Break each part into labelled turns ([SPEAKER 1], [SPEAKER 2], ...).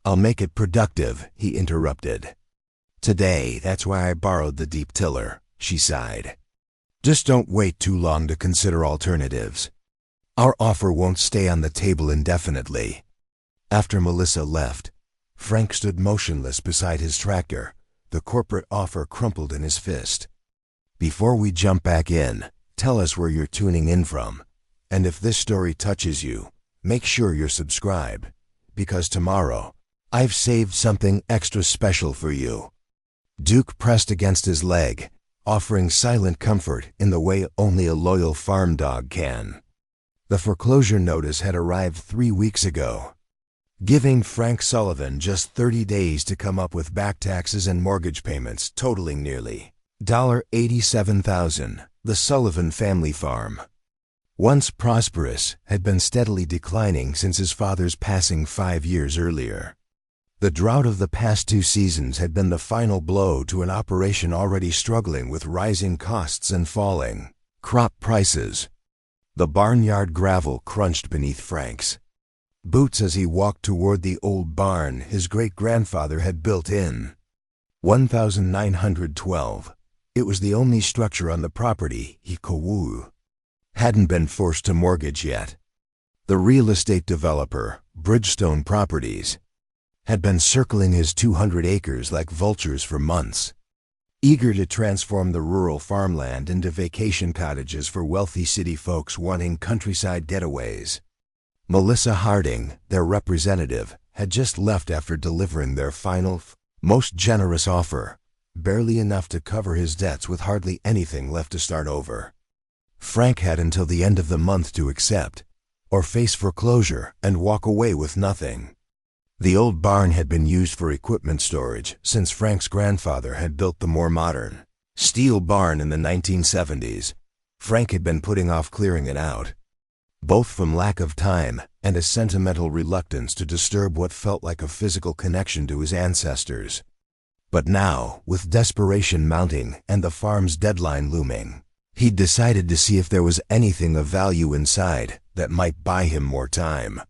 [SPEAKER 1] "I'll make it productive," he interrupted. "Today, that's why I borrowed the deep tiller," she sighed. "Just don't wait too long to consider alternatives. Our offer won't stay on the table indefinitely." After Melissa left, Frank stood motionless beside his tractor, the corporate offer crumpled in his fist. Before we jump back in, tell us where you're tuning in from. And if this story touches you, make sure you're subscribed, because tomorrow, I've saved something extra special for you. Duke pressed against his leg, offering silent comfort in the way only a loyal farm dog can. The foreclosure notice had arrived 3 weeks ago, giving Frank Sullivan just 30 days to come up with back taxes and mortgage payments totaling nearly $87,000. The Sullivan family farm, once prosperous, had been steadily declining since his father's passing 5 years earlier. The drought of the past 2 seasons had been the final blow to an operation already struggling with rising costs and falling crop prices. The barnyard gravel crunched beneath Frank's boots as he walked toward the old barn his great-grandfather had built in 1912. It was the only structure on the property he hadn't been forced to mortgage yet. The real estate developer, Bridgestone Properties, had been circling his 200 acres like vultures for months, eager to transform the rural farmland into vacation cottages for wealthy city folks wanting countryside getaways. Melissa Harding, their representative, had just left after delivering their final, most generous offer, barely enough to cover his debts with hardly anything left to start over. Frank had until the end of the month to accept, or face foreclosure and walk away with nothing. The old barn had been used for equipment storage since Frank's grandfather had built the more modern steel barn in the 1970s. Frank had been putting off clearing it out, both from lack of time and a sentimental reluctance to disturb what felt like a physical connection to his ancestors. But now, with desperation mounting and the farm's deadline looming, he'd decided to see if there was anything of value inside that might buy him more time.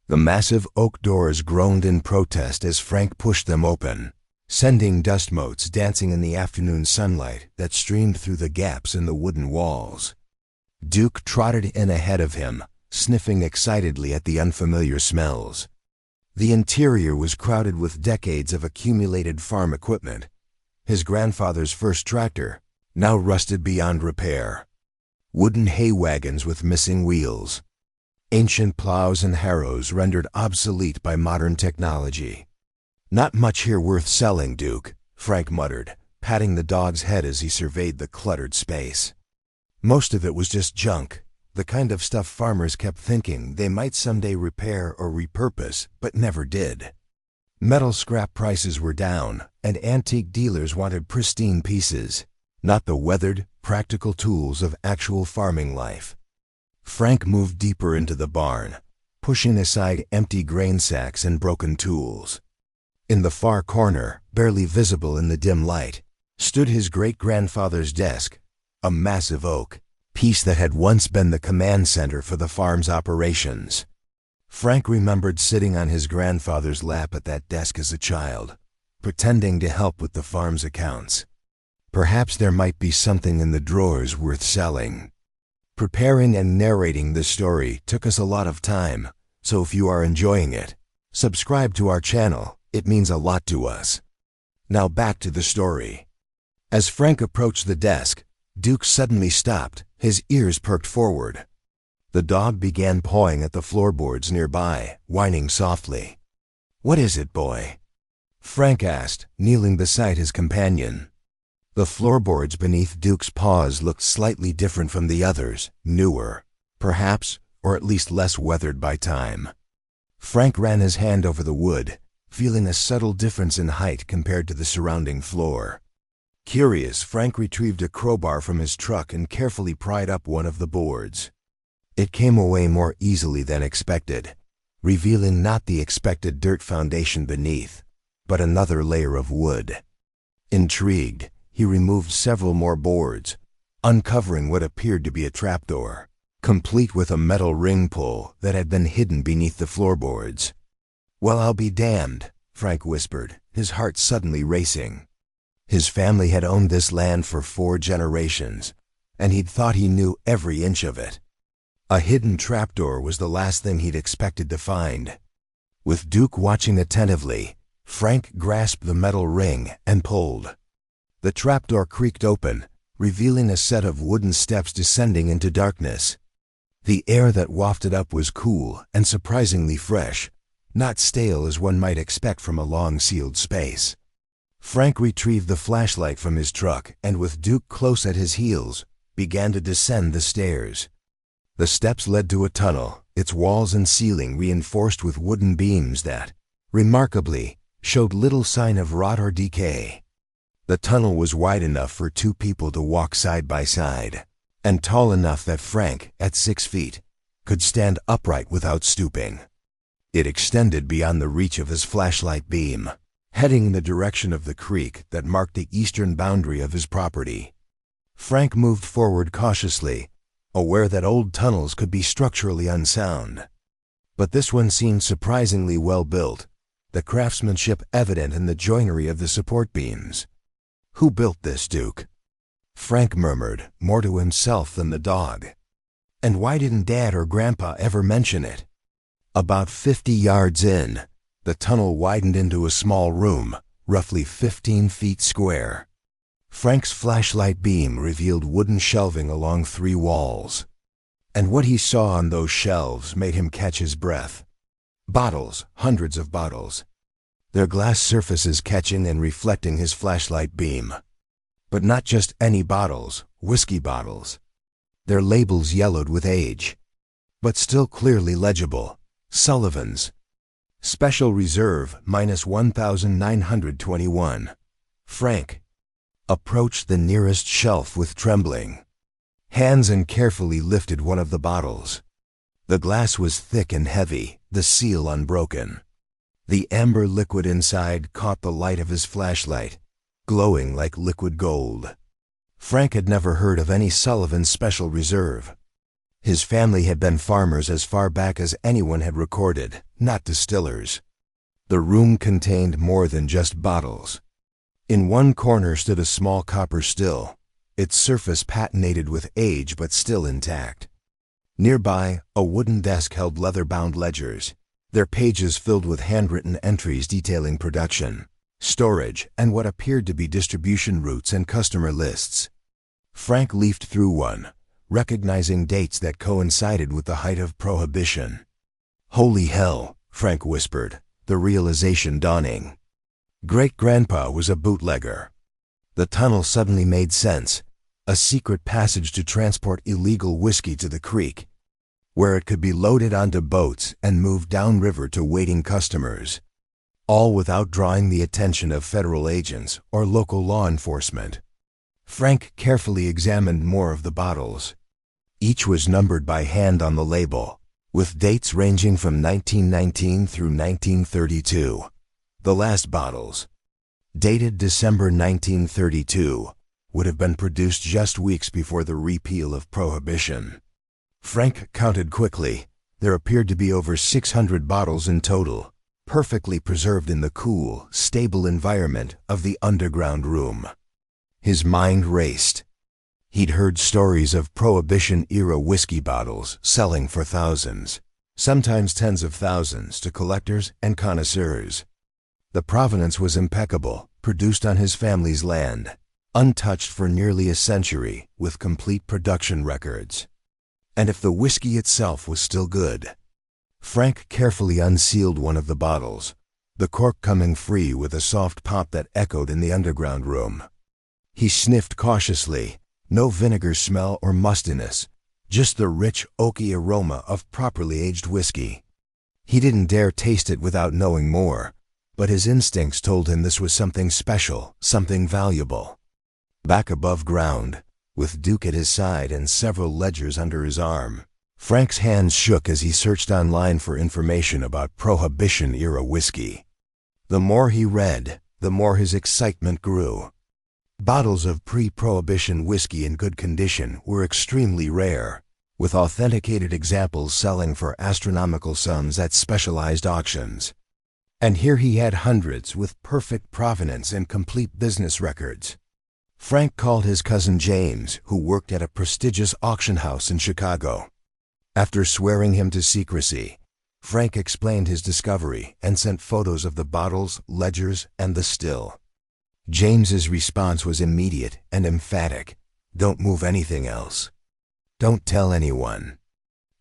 [SPEAKER 1] The massive oak doors groaned in protest as Frank pushed them open, sending dust motes dancing in the afternoon sunlight that streamed through the gaps in the wooden walls. Duke trotted in ahead of him, sniffing excitedly at the unfamiliar smells. The interior was crowded with decades of accumulated farm equipment. His grandfather's first tractor, now rusted beyond repair. Wooden hay wagons with missing wheels. Ancient plows and harrows rendered obsolete by modern technology. "Not much here worth selling, Duke," Frank muttered, patting the dog's head as he surveyed the cluttered space. Most of it was just junk, the kind of stuff farmers kept thinking they might someday repair or repurpose, but never did. Metal scrap prices were down, and antique dealers wanted pristine pieces, not the weathered, practical tools of actual farming life. Frank moved deeper into the barn, pushing aside empty grain sacks and broken tools. In the far corner, barely visible in the dim light, stood his great-grandfather's desk, a massive oak piece that had once been the command center for the farm's operations. Frank remembered sitting on his grandfather's lap at that desk as a child, pretending to help with the farm's accounts. Perhaps there might be something in the drawers worth selling. Preparing and narrating this story took us a lot of time, so if you are enjoying it, subscribe to our channel. It means a lot to us. Now back to the story. As Frank approached the desk, Duke suddenly stopped, his ears perked forward. The dog began pawing at the floorboards nearby, whining softly. "What is it, boy?" Frank asked, kneeling beside his companion. The floorboards beneath Duke's paws looked slightly different from the others, newer, perhaps, or at least less weathered by time. Frank ran his hand over the wood, feeling a subtle difference in height compared to the surrounding floor. Curious, Frank retrieved a crowbar from his truck and carefully pried up one of the boards. It came away more easily than expected, revealing not the expected dirt foundation beneath, but another layer of wood. Intrigued, he removed several more boards, uncovering what appeared to be a trapdoor, complete with a metal ring pull that had been hidden beneath the floorboards. "Well, I'll be damned," Frank whispered, his heart suddenly racing. His family had owned this land for 4 generations, and he'd thought he knew every inch of it. A hidden trapdoor was the last thing he'd expected to find. With Duke watching attentively, Frank grasped the metal ring and pulled. The trapdoor creaked open, revealing a set of wooden steps descending into darkness. The air that wafted up was cool and surprisingly fresh, not stale as one might expect from a long-sealed space. Frank retrieved the flashlight from his truck and, with Duke close at his heels, began to descend the stairs. The steps led to a tunnel, its walls and ceiling reinforced with wooden beams that, remarkably, showed little sign of rot or decay. The tunnel was wide enough for 2 people to walk side by side, and tall enough that Frank, at 6 feet, could stand upright without stooping. It extended beyond the reach of his flashlight beam, heading in the direction of the creek that marked the eastern boundary of his property. Frank moved forward cautiously, aware that old tunnels could be structurally unsound. But this one seemed surprisingly well built, the craftsmanship evident in the joinery of the support beams. "Who built this, Duke?" Frank murmured, more to himself than the dog. "And why didn't Dad or Grandpa ever mention it?" About 50 yards in, the tunnel widened into a small room, roughly 15 feet square. Frank's flashlight beam revealed wooden shelving along 3 walls. And what he saw on those shelves made him catch his breath. Bottles, hundreds of bottles, their glass surfaces catching and reflecting his flashlight beam. But not just any bottles, whiskey bottles. Their labels yellowed with age, but still clearly legible. Sullivan's. Special Reserve -1921. Frank approached the nearest shelf with trembling hands and carefully lifted one of the bottles. The glass was thick and heavy, the seal unbroken. The amber liquid inside caught the light of his flashlight, glowing like liquid gold. Frank had never heard of any Sullivan Special Reserve. His family had been farmers as far back as anyone had recorded, not distillers. The room contained more than just bottles. In one corner stood a small copper still, its surface patinated with age but still intact. Nearby, a wooden desk held leather-bound ledgers, their pages filled with handwritten entries detailing production, storage, and what appeared to be distribution routes and customer lists. Frank leafed through one, recognizing dates that coincided with the height of Prohibition. "Holy hell," Frank whispered, the realization dawning. Great-grandpa was a bootlegger. The tunnel suddenly made sense, a secret passage to transport illegal whiskey to the creek, where it could be loaded onto boats and moved downriver to waiting customers, all without drawing the attention of federal agents or local law enforcement. Frank carefully examined more of the bottles. Each was numbered by hand on the label, with dates ranging from 1919 through 1932. The last bottles, dated December 1932, would have been produced just weeks before the repeal of Prohibition. Frank counted quickly. There appeared to be over 600 bottles in total, perfectly preserved in the cool, stable environment of the underground room. His mind raced. He'd heard stories of Prohibition-era whiskey bottles selling for thousands, sometimes tens of thousands, to collectors and connoisseurs. The provenance was impeccable, produced on his family's land, untouched for nearly a century, with complete production records. And if the whiskey itself was still good? Frank carefully unsealed one of the bottles, the cork coming free with a soft pop that echoed in the underground room. He sniffed cautiously. No vinegar smell or mustiness, just the rich, oaky aroma of properly aged whiskey. He didn't dare taste it without knowing more, but his instincts told him this was something special, something valuable. Back above ground, with Duke at his side and several ledgers under his arm, Frank's hands shook as he searched online for information about Prohibition-era whiskey. The more he read, the more his excitement grew. Bottles of pre-Prohibition whiskey in good condition were extremely rare, with authenticated examples selling for astronomical sums at specialized auctions. And here he had hundreds with perfect provenance and complete business records. Frank called his cousin James, who worked at a prestigious auction house in Chicago. After swearing him to secrecy, Frank explained his discovery and sent photos of the bottles, ledgers, and the still. James's response was immediate and emphatic. "Don't move anything else. Don't tell anyone.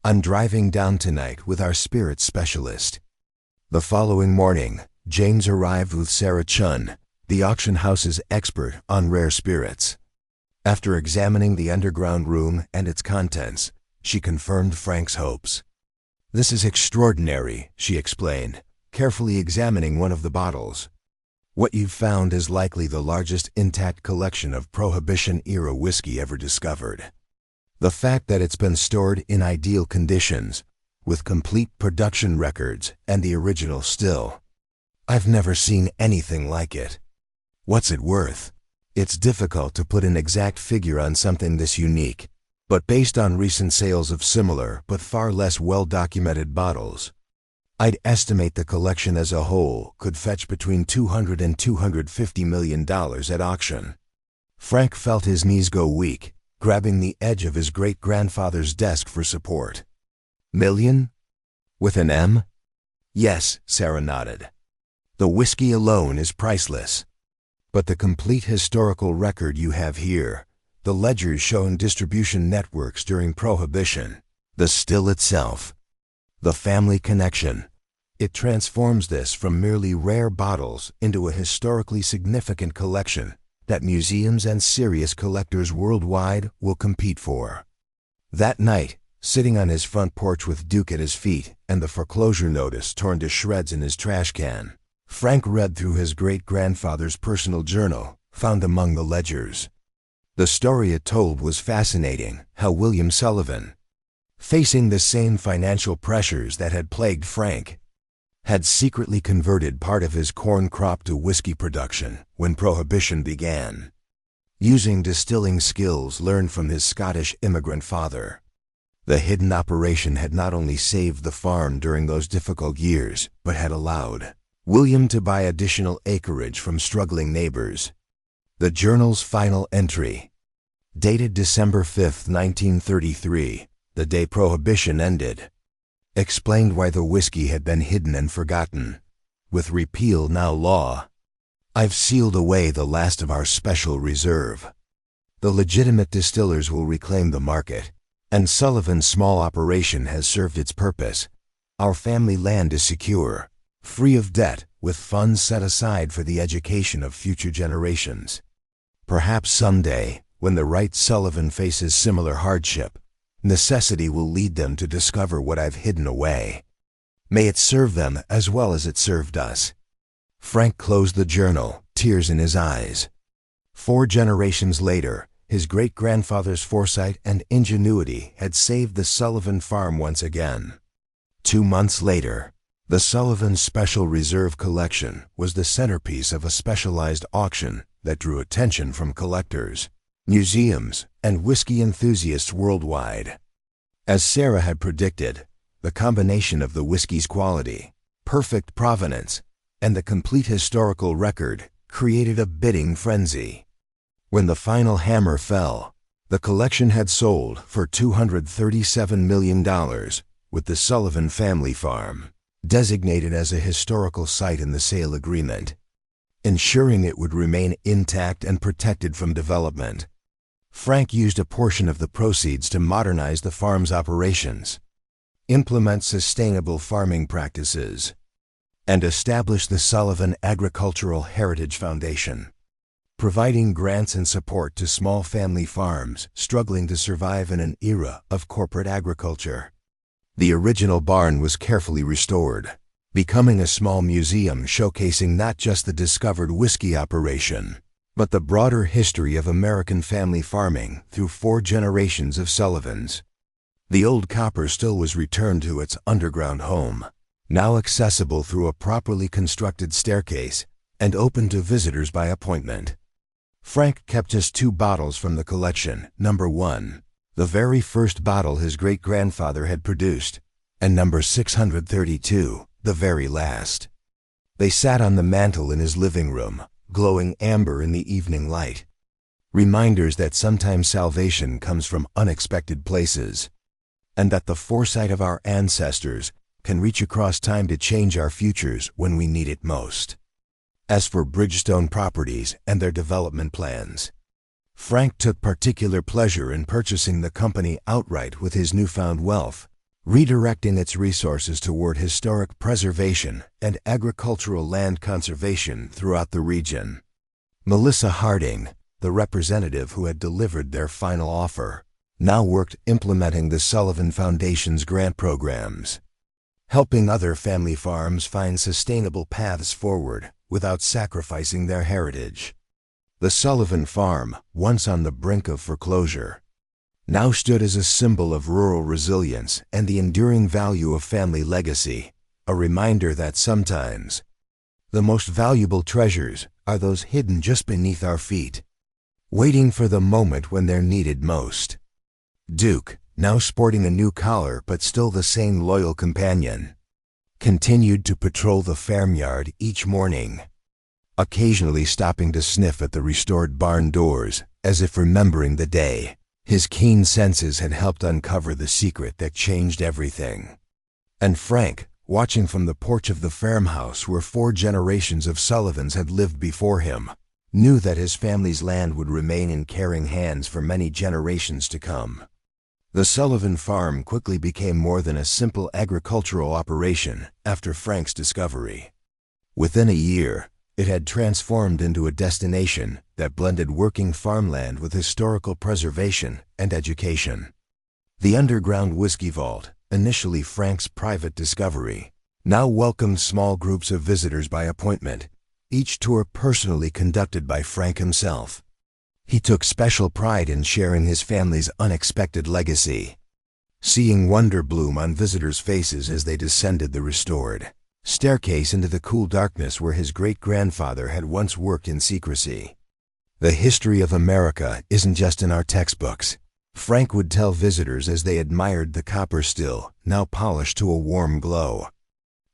[SPEAKER 1] I'm driving down tonight with our spirit specialist." The following morning, James arrived with Sarah Chun, the auction house's expert on rare spirits. After examining the underground room and its contents, she confirmed Frank's hopes. "This is extraordinary," she explained, carefully examining one of the bottles. "What you've found is likely the largest intact collection of Prohibition-Era whiskey ever discovered. The fact that it's been stored in ideal conditions, with complete production records and the original still. I've never seen anything like it. What's it worth?" It's difficult to put an exact figure on something this unique, but based on recent sales of similar but far less well-documented bottles, I'd estimate the collection as a whole could fetch between $200 and $250 million at auction. Frank felt his knees go weak, grabbing the edge of his great-grandfather's desk for support. "Million? With an M?" "Yes," Sarah nodded. "The whiskey alone is priceless. But the complete historical record you have here, the ledgers showing distribution networks during Prohibition, the still itself, the family connection, it transforms this from merely rare bottles into a historically significant collection that museums and serious collectors worldwide will compete for." That night, sitting on his front porch with Duke at his feet and the foreclosure notice torn to shreds in his trash can, Frank read through his great-grandfather's personal journal, found among the ledgers. The story it told was fascinating, how William Sullivan, facing the same financial pressures that had plagued Frank, had secretly converted part of his corn crop to whiskey production when Prohibition began, using distilling skills learned from his Scottish immigrant father. The hidden operation had not only saved the farm during those difficult years, but had allowed William to buy additional acreage from struggling neighbors. The journal's final entry, dated December 5, 1933, the day Prohibition ended, explained why the whiskey had been hidden and forgotten. With repeal now law, I've sealed away the last of our special reserve. The legitimate distillers will reclaim the market, and Sullivan's small operation has served its purpose. Our family land is secure, free of debt, with funds set aside for the education of future generations. Perhaps someday, when the right Sullivan faces similar hardship, necessity will lead them to discover what I've hidden away. May it serve them as well as it served us." Frank closed the journal, tears in his eyes. 4 generations later, his great-grandfather's foresight and ingenuity had saved the Sullivan farm once again. 2 months later, the Sullivan Special Reserve Collection was the centerpiece of a specialized auction that drew attention from collectors, museums, and whiskey enthusiasts worldwide. As Sarah had predicted, the combination of the whiskey's quality, perfect provenance, and the complete historical record created a bidding frenzy. When the final hammer fell, the collection had sold for $237 million, with the Sullivan family farm designated as a historical site in the sale agreement, ensuring it would remain intact and protected from development. Frank used a portion of the proceeds to modernize the farm's operations, implement sustainable farming practices, and establish the Sullivan Agricultural Heritage Foundation, providing grants and support to small family farms struggling to survive in an era of corporate agriculture. The original barn was carefully restored, becoming a small museum showcasing not just the discovered whiskey operation, but the broader history of American family farming through 4 generations of Sullivans. The old copper still was returned to its underground home, now accessible through a properly constructed staircase and open to visitors by appointment. Frank kept just 2 bottles from the collection, number 1, the very first bottle his great-grandfather had produced, and number 632, the very last. They sat on the mantel in his living room, glowing amber in the evening light. Reminders that sometimes salvation comes from unexpected places, and that the foresight of our ancestors can reach across time to change our futures when we need it most. As for Bridgestone Properties and their development plans, Frank took particular pleasure in purchasing the company outright with his newfound wealth, redirecting its resources toward historic preservation and agricultural land conservation throughout the region. Melissa Harding, the representative who had delivered their final offer, now worked implementing the Sullivan Foundation's grant programs, helping other family farms find sustainable paths forward without sacrificing their heritage. The Sullivan farm, once on the brink of foreclosure, now stood as a symbol of rural resilience and the enduring value of family legacy, a reminder that sometimes the most valuable treasures are those hidden just beneath our feet, waiting for the moment when they're needed most. Duke, now sporting a new collar but still the same loyal companion, continued to patrol the farmyard each morning, occasionally stopping to sniff at the restored barn doors as if remembering the day. His keen senses had helped uncover the secret that changed everything. And Frank, watching from the porch of the farmhouse where 4 generations of Sullivans had lived before him, knew that his family's land would remain in caring hands for many generations to come. The Sullivan farm quickly became more than a simple agricultural operation after Frank's discovery. Within a year, it had transformed into a destination that blended working farmland with historical preservation and education. The underground whiskey vault, initially Frank's private discovery, now welcomed small groups of visitors by appointment, each tour personally conducted by Frank himself. He took special pride in sharing his family's unexpected legacy, seeing wonder bloom on visitors' faces as they descended the restored staircase into the cool darkness where his great-grandfather had once worked in secrecy. The history of America isn't just in our textbooks, Frank would tell visitors as they admired the copper still, now polished to a warm glow.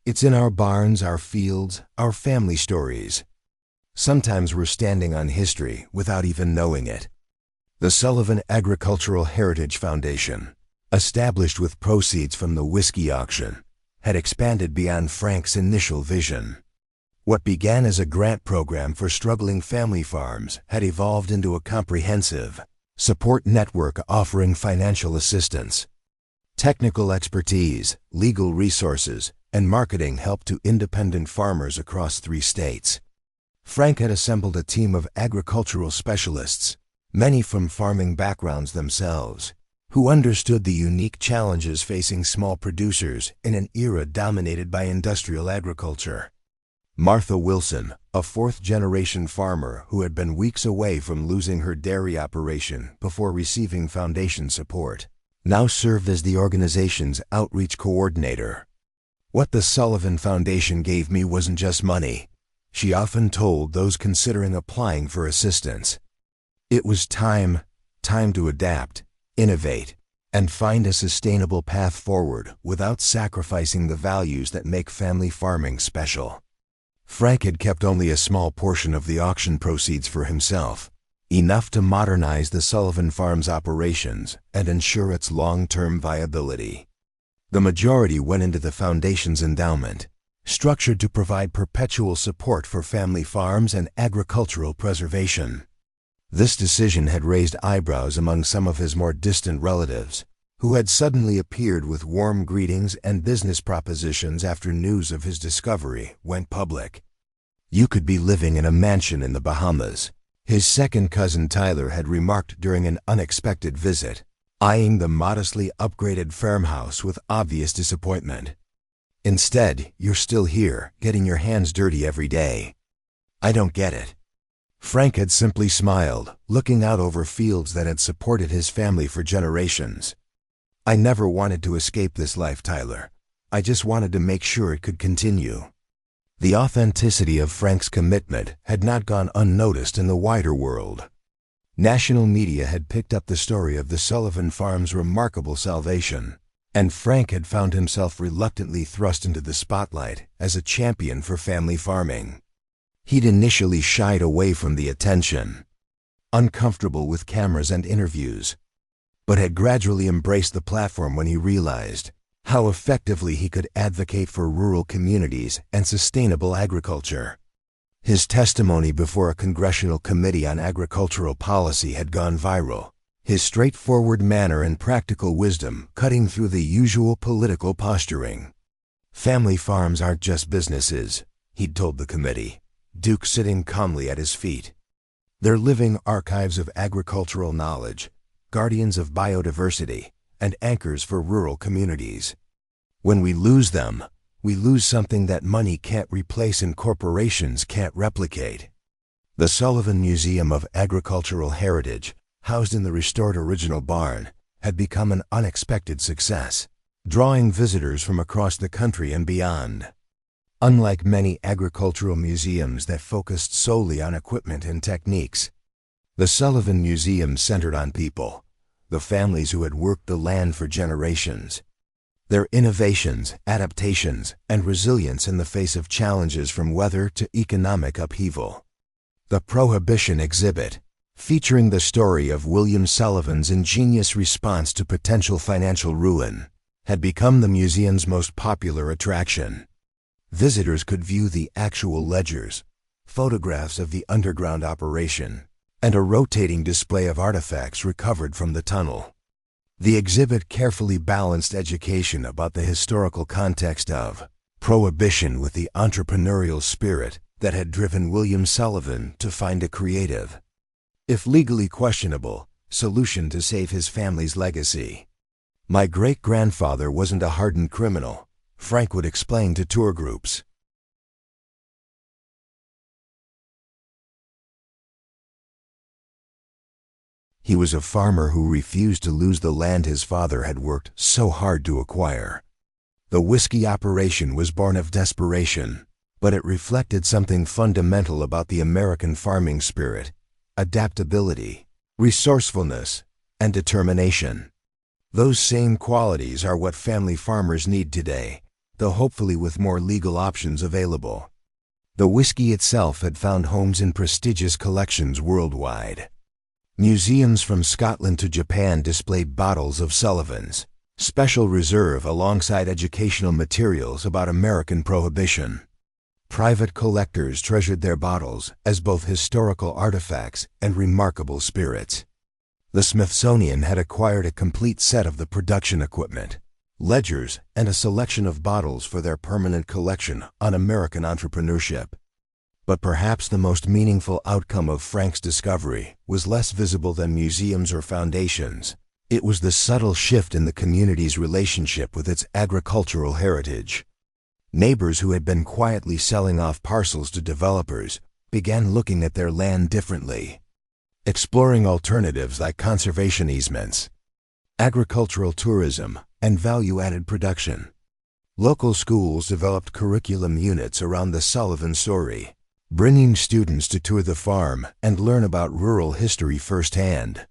[SPEAKER 1] It's in our barns, our fields, our family stories. Sometimes we're standing on history without even knowing it. The Sullivan Agricultural Heritage Foundation, established with proceeds from the whiskey auction, had expanded beyond Frank's initial vision. What began as a grant program for struggling family farms had evolved into a comprehensive support network offering financial assistance, technical expertise, legal resources, and marketing help to independent farmers across 3 states. Frank had assembled a team of agricultural specialists, many from farming backgrounds themselves, who understood the unique challenges facing small producers in an era dominated by industrial agriculture. Martha Wilson, a 4th-generation farmer who had been weeks away from losing her dairy operation before receiving foundation support, now served as the organization's outreach coordinator. "What the Sullivan Foundation gave me wasn't just money," she often told those considering applying for assistance. "It was time to adapt, innovate, and find a sustainable path forward without sacrificing the values that make family farming special." Frank had kept only a small portion of the auction proceeds for himself, enough to modernize the Sullivan Farm's operations and ensure its long-term viability. The majority went into the foundation's endowment, structured to provide perpetual support for family farms and agricultural preservation. This decision had raised eyebrows among some of his more distant relatives, who had suddenly appeared with warm greetings and business propositions after news of his discovery went public. "You could be living in a mansion in the Bahamas," his second cousin Tyler had remarked during an unexpected visit, eyeing the modestly upgraded farmhouse with obvious disappointment. "Instead, you're still here, getting your hands dirty every day. I don't get it." Frank had simply smiled, looking out over fields that had supported his family for generations. "I never wanted to escape this life, Tyler. I just wanted to make sure it could continue." The authenticity of Frank's commitment had not gone unnoticed in the wider world. National media had picked up the story of the Sullivan farm's remarkable salvation, And Frank had found himself reluctantly thrust into the spotlight as a champion for family farming. He'd initially shied away from the attention, uncomfortable with cameras and interviews, but had gradually embraced the platform when he realized how effectively he could advocate for rural communities and sustainable agriculture. His testimony before a congressional committee on agricultural policy had gone viral, his straightforward manner and practical wisdom cutting through the usual political posturing. "Family farms aren't just businesses," he'd told the committee, Duke sitting calmly at his feet. "They're living archives of agricultural knowledge, guardians of biodiversity, and anchors for rural communities. When we lose them, we lose something that money can't replace and corporations can't replicate." The Sullivan Museum of Agricultural Heritage, housed in the restored original barn, had become an unexpected success, drawing visitors from across the country and beyond. Unlike many agricultural museums that focused solely on equipment and techniques, the Sullivan Museum centered on people, the families who had worked the land for generations. Their innovations, adaptations, and resilience in the face of challenges from weather to economic upheaval. The Prohibition exhibit, featuring the story of William Sullivan's ingenious response to potential financial ruin, had become the museum's most popular attraction. Visitors could view the actual ledgers, photographs of the underground operation, and a rotating display of artifacts recovered from the tunnel. The exhibit carefully balanced education about the historical context of Prohibition with the entrepreneurial spirit that had driven William Sullivan to find a creative, if legally questionable, solution to save his family's legacy. "My great-grandfather wasn't a hardened criminal," Frank would explain to tour groups. He was a farmer who refused to lose the land his father had worked so hard to acquire. The whiskey operation was born of desperation, but it reflected something fundamental about the American farming spirit: adaptability, resourcefulness, and determination. Those same qualities are what family farmers need today, though hopefully with more legal options available. The whiskey itself had found homes in prestigious collections worldwide. Museums from Scotland to Japan displayed bottles of Sullivan's Special Reserve alongside educational materials about American Prohibition. Private collectors treasured their bottles as both historical artifacts and remarkable spirits. The Smithsonian had acquired a complete set of the production equipment, ledgers, and a selection of bottles for their permanent collection on American entrepreneurship. But perhaps the most meaningful outcome of Frank's discovery was less visible than museums or foundations. It was the subtle shift in the community's relationship with its agricultural heritage. Neighbors who had been quietly selling off parcels to developers began looking at their land differently, exploring alternatives like conservation easements, agricultural tourism, and value-added production. Local schools developed curriculum units around the Sullivan story, bringing students to tour the farm and learn about rural history firsthand.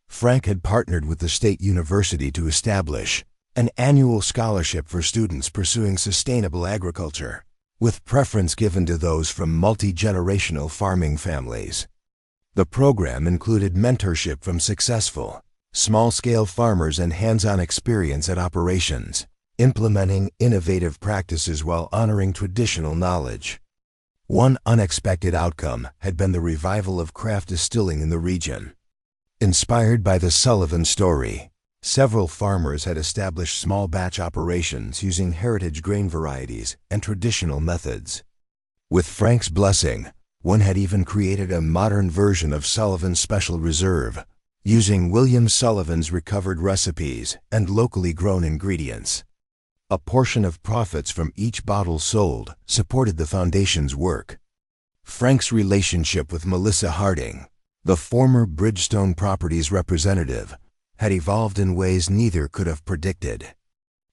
[SPEAKER 1] Frank had partnered with the state university to establish an annual scholarship for students pursuing sustainable agriculture, with preference given to those from multi-generational farming families. The program included mentorship from successful, small-scale farmers and hands-on experience at operations, implementing innovative practices while honoring traditional knowledge. One unexpected outcome had been the revival of craft distilling in the region. Inspired by the Sullivan story, several farmers had established small batch operations using heritage grain varieties and traditional methods. With Frank's blessing, one had even created a modern version of Sullivan's Special Reserve, using William Sullivan's recovered recipes and locally grown ingredients. A portion of profits from each bottle sold supported the foundation's work. Frank's relationship with Melissa Harding, the former Bridgestone Properties representative, had evolved in ways neither could have predicted.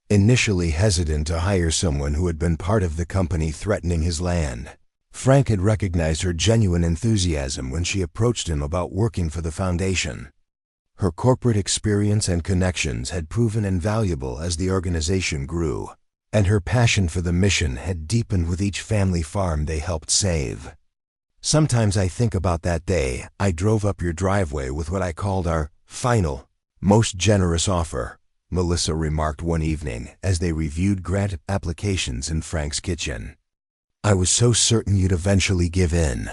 [SPEAKER 1] Initially hesitant to hire someone who had been part of the company threatening his land, Frank had recognized her genuine enthusiasm when she approached him about working for the foundation. Her corporate experience and connections had proven invaluable as the organization grew, and her passion for the mission had deepened with each family farm they helped save. Sometimes I think about that day I drove up your driveway with what I called our final, most generous offer, Melissa remarked one evening as they reviewed grant applications in Frank's kitchen. I was so certain you'd eventually give in.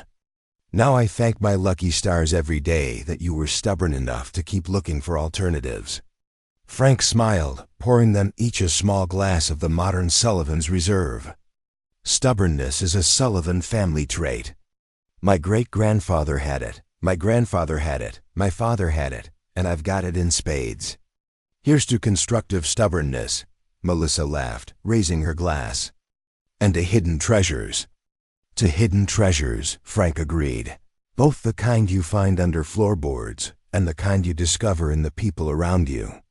[SPEAKER 1] Now I thank my lucky stars every day that you were stubborn enough to keep looking for alternatives. Frank smiled, pouring them each a small glass of the modern Sullivan's Reserve. Stubbornness is a Sullivan family trait. My great-grandfather had it, my grandfather had it, my father had it, and I've got it in spades. Here's to constructive stubbornness, Melissa laughed, raising her glass. And to hidden treasures. To hidden treasures, Frank agreed. Both the kind you find under floorboards and the kind you discover in the people around you.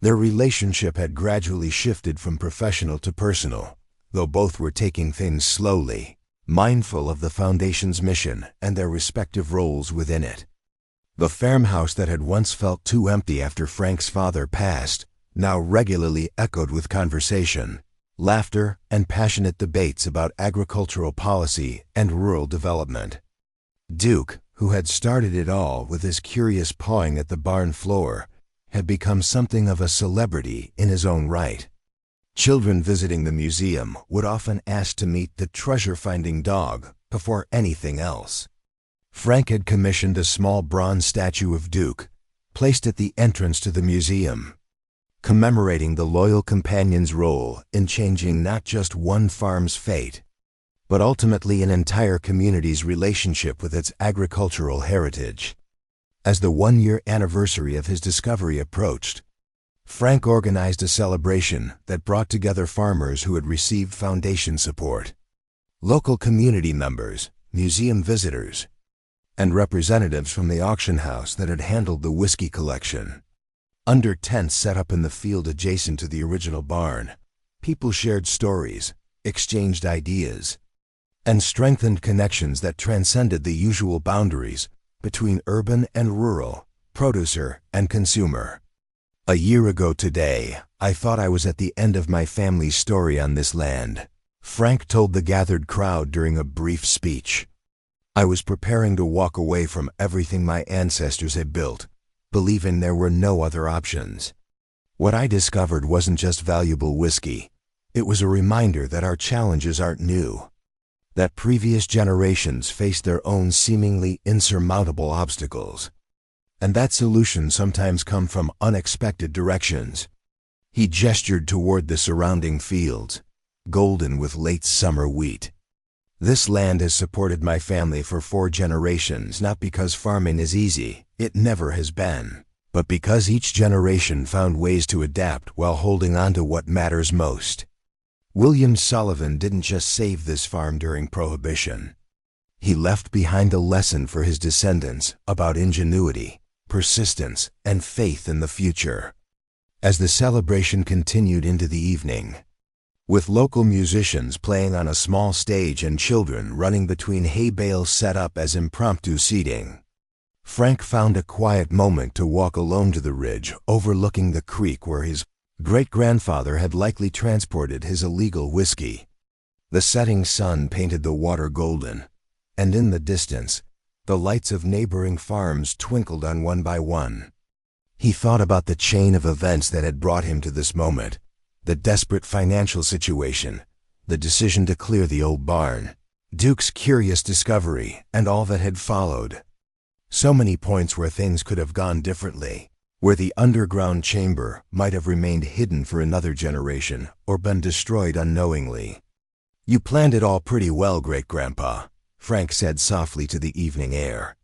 [SPEAKER 1] Their relationship had gradually shifted from professional to personal, though both were taking things slowly, mindful of the Foundation's mission and their respective roles within it. The farmhouse that had once felt too empty after Frank's father passed now regularly echoed with conversation, laughter, and passionate debates about agricultural policy and rural development. Duke, who had started it all with his curious pawing at the barn floor, had become something of a celebrity in his own right. Children visiting the museum would often ask to meet the treasure-finding dog before anything else. Frank had commissioned a small bronze statue of Duke, placed at the entrance to the museum, commemorating the loyal companion's role in changing not just one farm's fate, but ultimately an entire community's relationship with its agricultural heritage. As the one-year anniversary of his discovery approached, Frank organized a celebration that brought together farmers who had received Foundation support, local community members, museum visitors, and representatives from the auction house that had handled the whiskey collection. Under tents set up in the field adjacent to the original barn, people shared stories, exchanged ideas, and strengthened connections that transcended the usual boundaries between urban and rural, producer and consumer. A year ago today, I thought I was at the end of my family's story on this land, Frank told the gathered crowd during a brief speech. I was preparing to walk away from everything my ancestors had built, believing there were no other options. What I discovered wasn't just valuable whiskey. It was a reminder that our challenges aren't new, that previous generations faced their own seemingly insurmountable obstacles, and that solutions sometimes come from unexpected directions. He gestured toward the surrounding fields, golden with late summer wheat. This land has supported my family for 4 generations, not because farming is easy, it never has been, but because each generation found ways to adapt while holding on to what matters most. William Sullivan didn't just save this farm during Prohibition. He left behind a lesson for his descendants about ingenuity, persistence, and faith in the future. As the celebration continued into the evening, with local musicians playing on a small stage and children running between hay bales set up as impromptu seating, Frank found a quiet moment to walk alone to the ridge overlooking the creek where his great-grandfather had likely transported his illegal whiskey. The setting sun painted the water golden, and in the distance, the lights of neighboring farms twinkled on one by one. He thought about the chain of events that had brought him to this moment, the desperate financial situation, the decision to clear the old barn, Duke's curious discovery, and all that had followed. So many points where things could have gone differently, where the underground chamber might have remained hidden for another generation or been destroyed unknowingly. You planned it all pretty well, Great-Grandpa, Frank said softly to the evening air.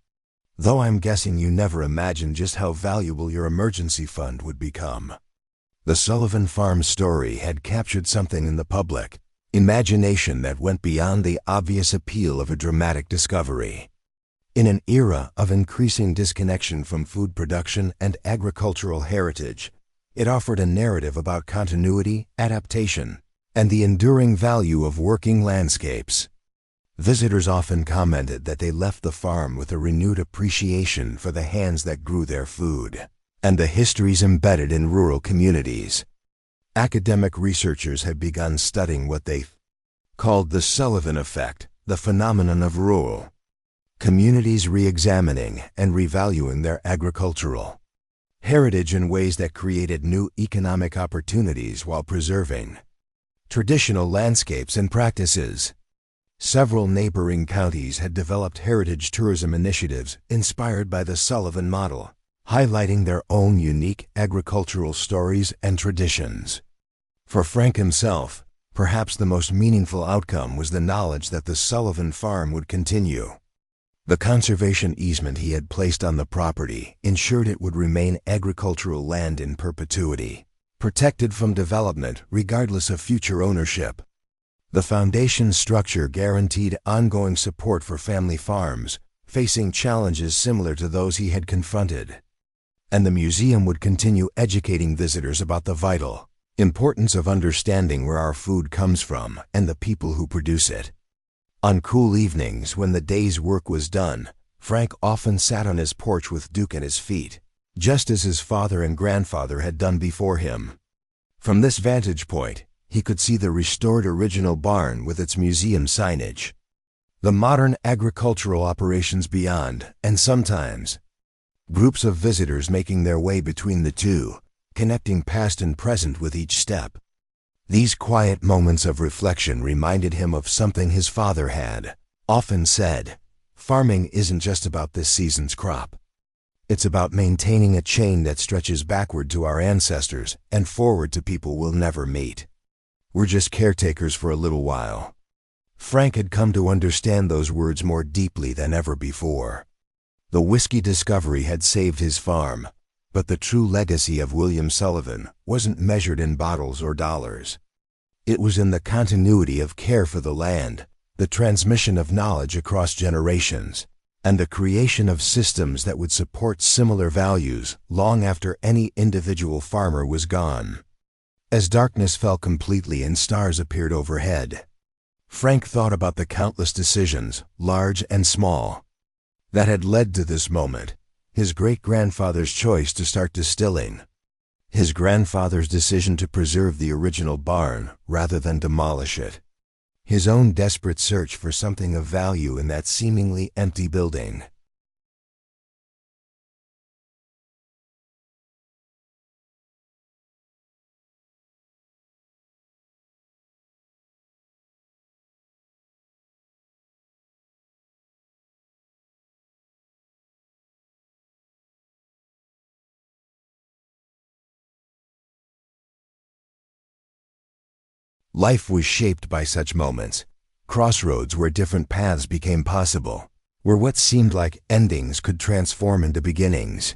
[SPEAKER 1] Though I'm guessing you never imagined just how valuable your emergency fund would become. The Sullivan Farm story had captured something in the public imagination that went beyond the obvious appeal of a dramatic discovery. In an era of increasing disconnection from food production and agricultural heritage, it offered a narrative about continuity, adaptation, and the enduring value of working landscapes. Visitors often commented that they left the farm with a renewed appreciation for the hands that grew their food, and the histories embedded in rural communities. Academic researchers had begun studying what they called the Sullivan effect, the phenomenon of rural communities re-examining and revaluing their agricultural heritage in ways that created new economic opportunities while preserving traditional landscapes and practices. Several neighboring counties had developed heritage tourism initiatives inspired by the Sullivan model, highlighting their own unique agricultural stories and traditions. For Frank himself, perhaps the most meaningful outcome was the knowledge that the Sullivan farm would continue. The conservation easement he had placed on the property ensured it would remain agricultural land in perpetuity, protected from development regardless of future ownership. The foundation structure guaranteed ongoing support for family farms, facing challenges similar to those he had confronted. And the museum would continue educating visitors about the vital importance of understanding where our food comes from and the people who produce it. On cool evenings, when the day's work was done, Frank often sat on his porch with Duke at his feet, just as his father and grandfather had done before him. From this vantage point, he could see the restored original barn with its museum signage, the modern agricultural operations beyond, and sometimes groups of visitors making their way between the two, connecting past and present with each step. These quiet moments of reflection reminded him of something his father had often said: farming isn't just about this season's crop. It's about maintaining a chain that stretches backward to our ancestors and forward to people we'll never meet. We're just caretakers for a little while. Frank had come to understand those words more deeply than ever before. The whiskey discovery had saved his farm, but the true legacy of William Sullivan wasn't measured in bottles or dollars. It was in the continuity of care for the land, the transmission of knowledge across generations, and the creation of systems that would support similar values long after any individual farmer was gone. As darkness fell completely and stars appeared overhead, Frank thought about the countless decisions, large and small, that had led to this moment. His great-grandfather's choice to start distilling, his grandfather's decision to preserve the original barn rather than demolish it, his own desperate search for something of value in that seemingly empty building. Life was shaped by such moments, crossroads where different paths became possible, where what seemed like endings could transform into beginnings.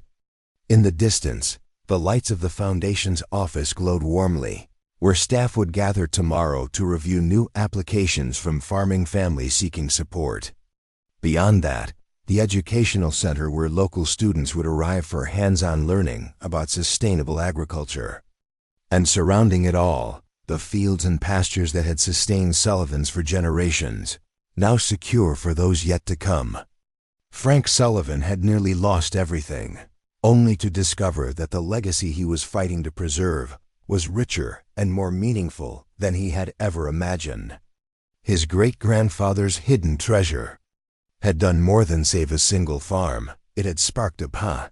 [SPEAKER 1] In the distance, the lights of the foundation's office glowed warmly, where staff would gather tomorrow to review new applications from farming families seeking support. Beyond that, the educational center where local students would arrive for hands-on learning about sustainable agriculture. And surrounding it all, the fields and pastures that had sustained Sullivans for generations, now secure for those yet to come. Frank Sullivan had nearly lost everything, only to discover that the legacy he was fighting to preserve was richer and more meaningful than he had ever imagined. His great-grandfather's hidden treasure had done more than save a single farm. It had sparked a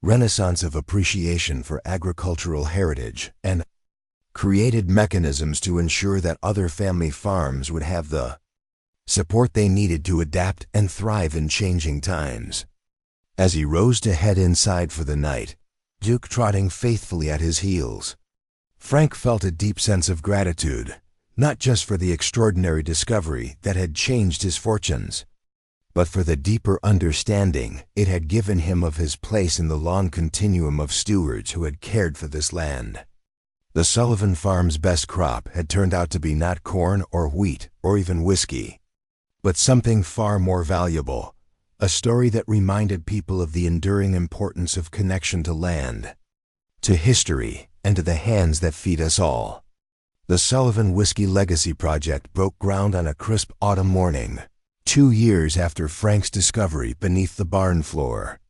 [SPEAKER 1] renaissance of appreciation for agricultural heritage and created mechanisms to ensure that other family farms would have the support they needed to adapt and thrive in changing times. As he rose to head inside for the night, Duke trotting faithfully at his heels, Frank felt a deep sense of gratitude, not just for the extraordinary discovery that had changed his fortunes, but for the deeper understanding it had given him of his place in the long continuum of stewards who had cared for this land. The Sullivan farm's best crop had turned out to be not corn or wheat or even whiskey, but something far more valuable, a story that reminded people of the enduring importance of connection to land, to history, and to the hands that feed us all. The Sullivan Whiskey Legacy Project broke ground on a crisp autumn morning, 2 years after Frank's discovery beneath the barn floor.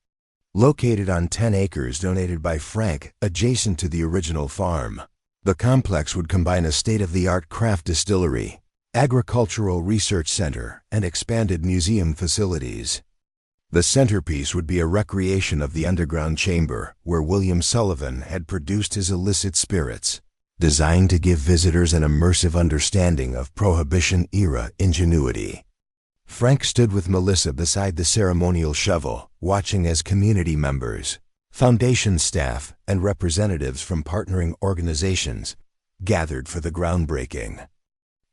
[SPEAKER 1] Located on 10 acres donated by Frank, adjacent to the original farm, the complex would combine a state-of-the-art craft distillery, agricultural research center, and expanded museum facilities. The centerpiece would be a recreation of the underground chamber where William Sullivan had produced his illicit spirits, designed to give visitors an immersive understanding of Prohibition-Era ingenuity. Frank stood with Melissa beside the ceremonial shovel, watching as community members, foundation staff, and representatives from partnering organizations gathered for the groundbreaking.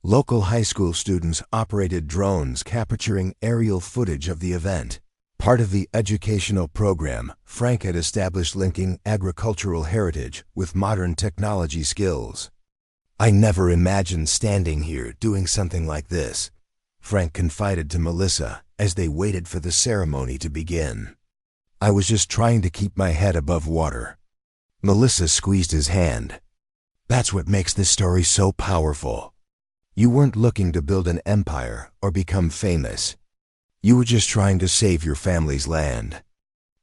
[SPEAKER 1] Local high school students operated drones capturing aerial footage of the event. Part of the educational program, Frank had established linking agricultural heritage with modern technology skills. "I never imagined standing here doing something like this," Frank confided to Melissa as they waited for the ceremony to begin. "I was just trying to keep my head above water." Melissa squeezed his hand. "That's what makes this story so powerful. You weren't looking to build an empire or become famous. You were just trying to save your family's land."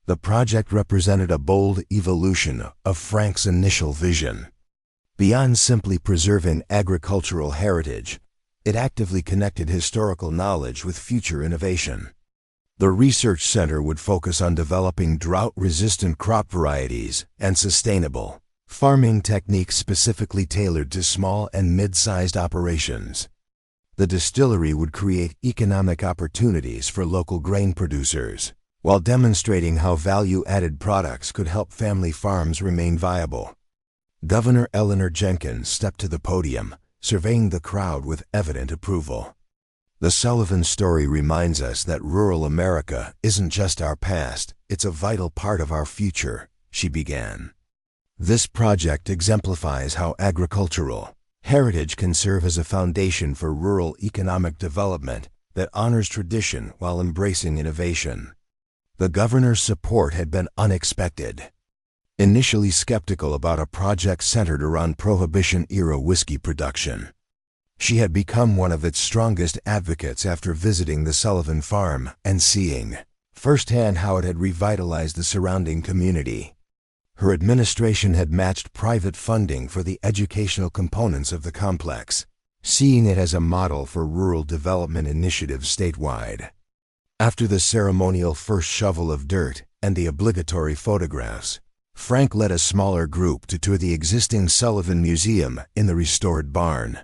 [SPEAKER 1] The project represented a bold evolution of Frank's initial vision. Beyond simply preserving agricultural heritage, it actively connected historical knowledge with future innovation. The research center would focus on developing drought-resistant crop varieties and sustainable farming techniques specifically tailored to small and mid-sized operations. The distillery would create economic opportunities for local grain producers, while demonstrating how value-added products could help family farms remain viable. Governor Eleanor Jenkins stepped to the podium, surveying the crowd with evident approval. "The Sullivan story reminds us that rural America isn't just our past, it's a vital part of our future," she began. "This project exemplifies how agricultural heritage can serve as a foundation for rural economic development that honors tradition while embracing innovation." The governor's support had been unexpected. Initially skeptical about a project centered around Prohibition-era whiskey production, she had become one of its strongest advocates after visiting the Sullivan farm and seeing firsthand how it had revitalized the surrounding community. Her administration had matched private funding for the educational components of the complex, seeing it as a model for rural development initiatives statewide. After the ceremonial first shovel of dirt and the obligatory photographs, Frank led a smaller group to tour the existing Sullivan Museum in the restored barn.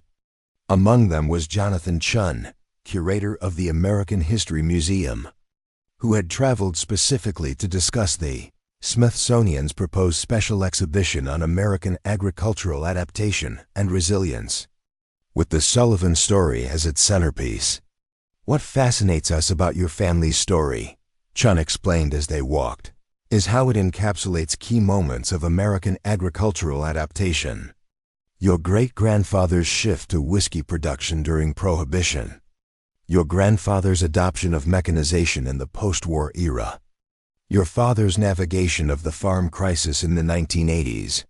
[SPEAKER 1] Among them was Jonathan Chun, curator of the American History Museum, who had traveled specifically to discuss the Smithsonian's proposed special exhibition on American agricultural adaptation and resilience. With the Sullivan story as its centerpiece. "What fascinates us about your family's story," Chun explained as they walked, "is how it encapsulates key moments of American agricultural adaptation. Your great-grandfather's shift to whiskey production during Prohibition. Your grandfather's adoption of mechanization in the post-war era. Your father's navigation of the farm crisis in the 1980s.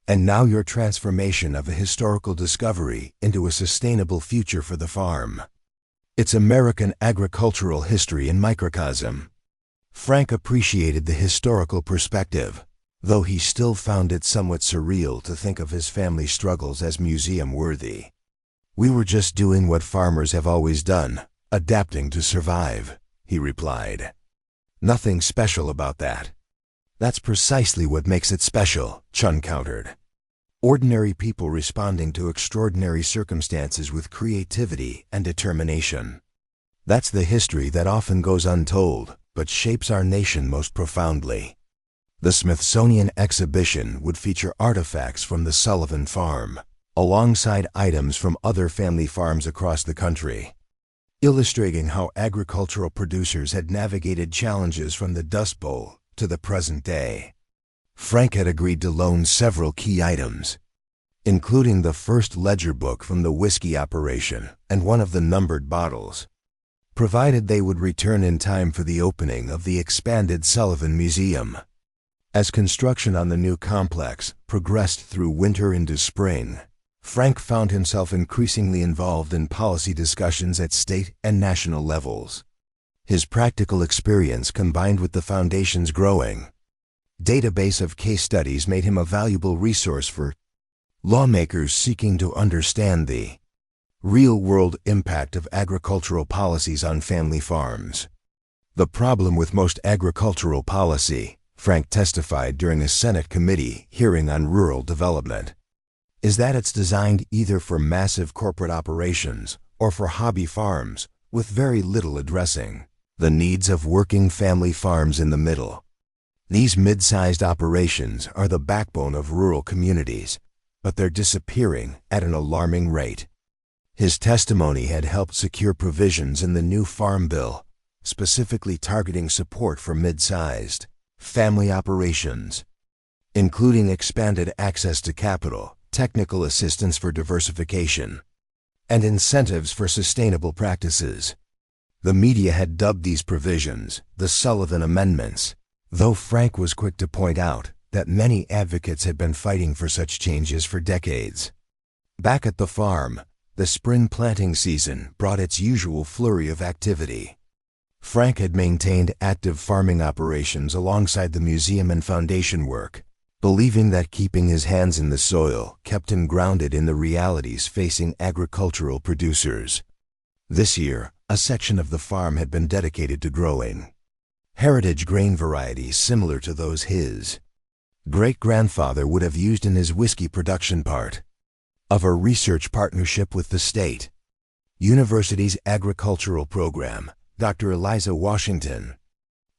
[SPEAKER 1] And now your transformation of a historical discovery into a sustainable future for the farm. It's American agricultural history in microcosm." Frank appreciated the historical perspective, though he still found it somewhat surreal to think of his family's struggles as museum-worthy. "We were just doing what farmers have always done, adapting to survive," he replied. "Nothing special about that." "That's precisely what makes it special," Chun countered. "Ordinary people responding to extraordinary circumstances with creativity and determination. That's the history that often goes untold, but shapes our nation most profoundly." The Smithsonian exhibition would feature artifacts from the Sullivan farm, alongside items from other family farms across the country, illustrating how agricultural producers had navigated challenges from the Dust Bowl to the present day. Frank had agreed to loan several key items, including the first ledger book from the whiskey operation and one of the numbered bottles, provided they would return in time for the opening of the expanded Sullivan Museum. As construction on the new complex progressed through winter into spring, Frank found himself increasingly involved in policy discussions at state and national levels. His practical experience combined with the foundation's growing database of case studies made him a valuable resource for lawmakers seeking to understand the real-world impact of agricultural policies on family farms. The problem with most agricultural policy, Frank testified during a Senate committee hearing on rural development, is that it's designed either for massive corporate operations or for hobby farms, with very little addressing the needs of working family farms in the middle. These mid-sized operations are the backbone of rural communities, but they're disappearing at an alarming rate. His testimony had helped secure provisions in the new Farm Bill, specifically targeting support for mid-sized family operations, including expanded access to capital, technical assistance for diversification, and incentives for sustainable practices. The media had dubbed these provisions the Sullivan Amendments, though Frank was quick to point out that many advocates had been fighting for such changes for decades. Back at the farm, the spring planting season brought its usual flurry of activity. Frank had maintained active farming operations alongside the museum and foundation work, believing that keeping his hands in the soil kept him grounded in the realities facing agricultural producers. This year, a section of the farm had been dedicated to growing heritage grain varieties similar to those his great-grandfather would have used in his whiskey production, part of a research partnership with the state university's agricultural program. Dr. Eliza Washington,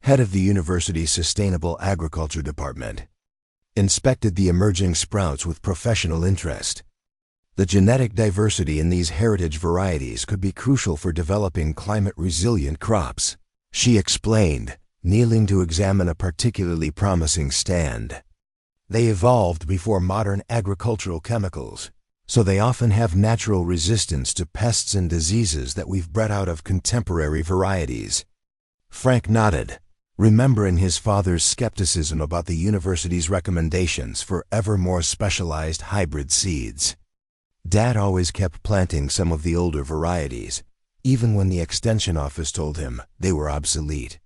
[SPEAKER 1] head of the university's Sustainable Agriculture Department, inspected the emerging sprouts with professional interest. The genetic diversity in these heritage varieties could be crucial for developing climate-resilient crops, she explained, kneeling to examine a particularly promising stand. They evolved before modern agricultural chemicals, so they often have natural resistance to pests and diseases that we've bred out of contemporary varieties. Frank nodded, remembering his father's skepticism about the university's recommendations for ever more specialized hybrid seeds. Dad always kept planting some of the older varieties, even when the extension office told him they were obsolete.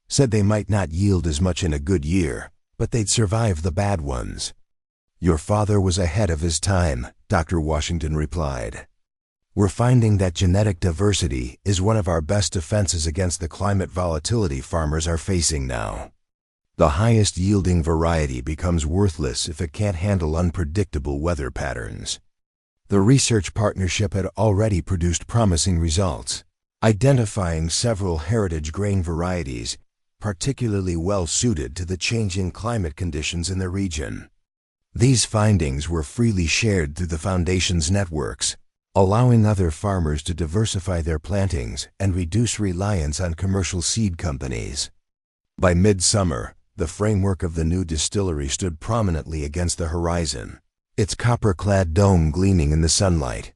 [SPEAKER 1] Said they might not yield as much in a good year, but they'd survive the bad ones. Your father was ahead of his time, Dr. Washington replied. We're finding that genetic diversity is one of our best defenses against the climate volatility farmers are facing now. The highest yielding variety becomes worthless if it can't handle unpredictable weather patterns. The research partnership had already produced promising results, identifying several heritage grain varieties particularly well suited to the changing climate conditions in the region. These findings were freely shared through the Foundation's networks, allowing other farmers to diversify their plantings and reduce reliance on commercial seed companies. By midsummer, the framework of the new distillery stood prominently against the horizon, its copper-clad dome gleaming in the sunlight.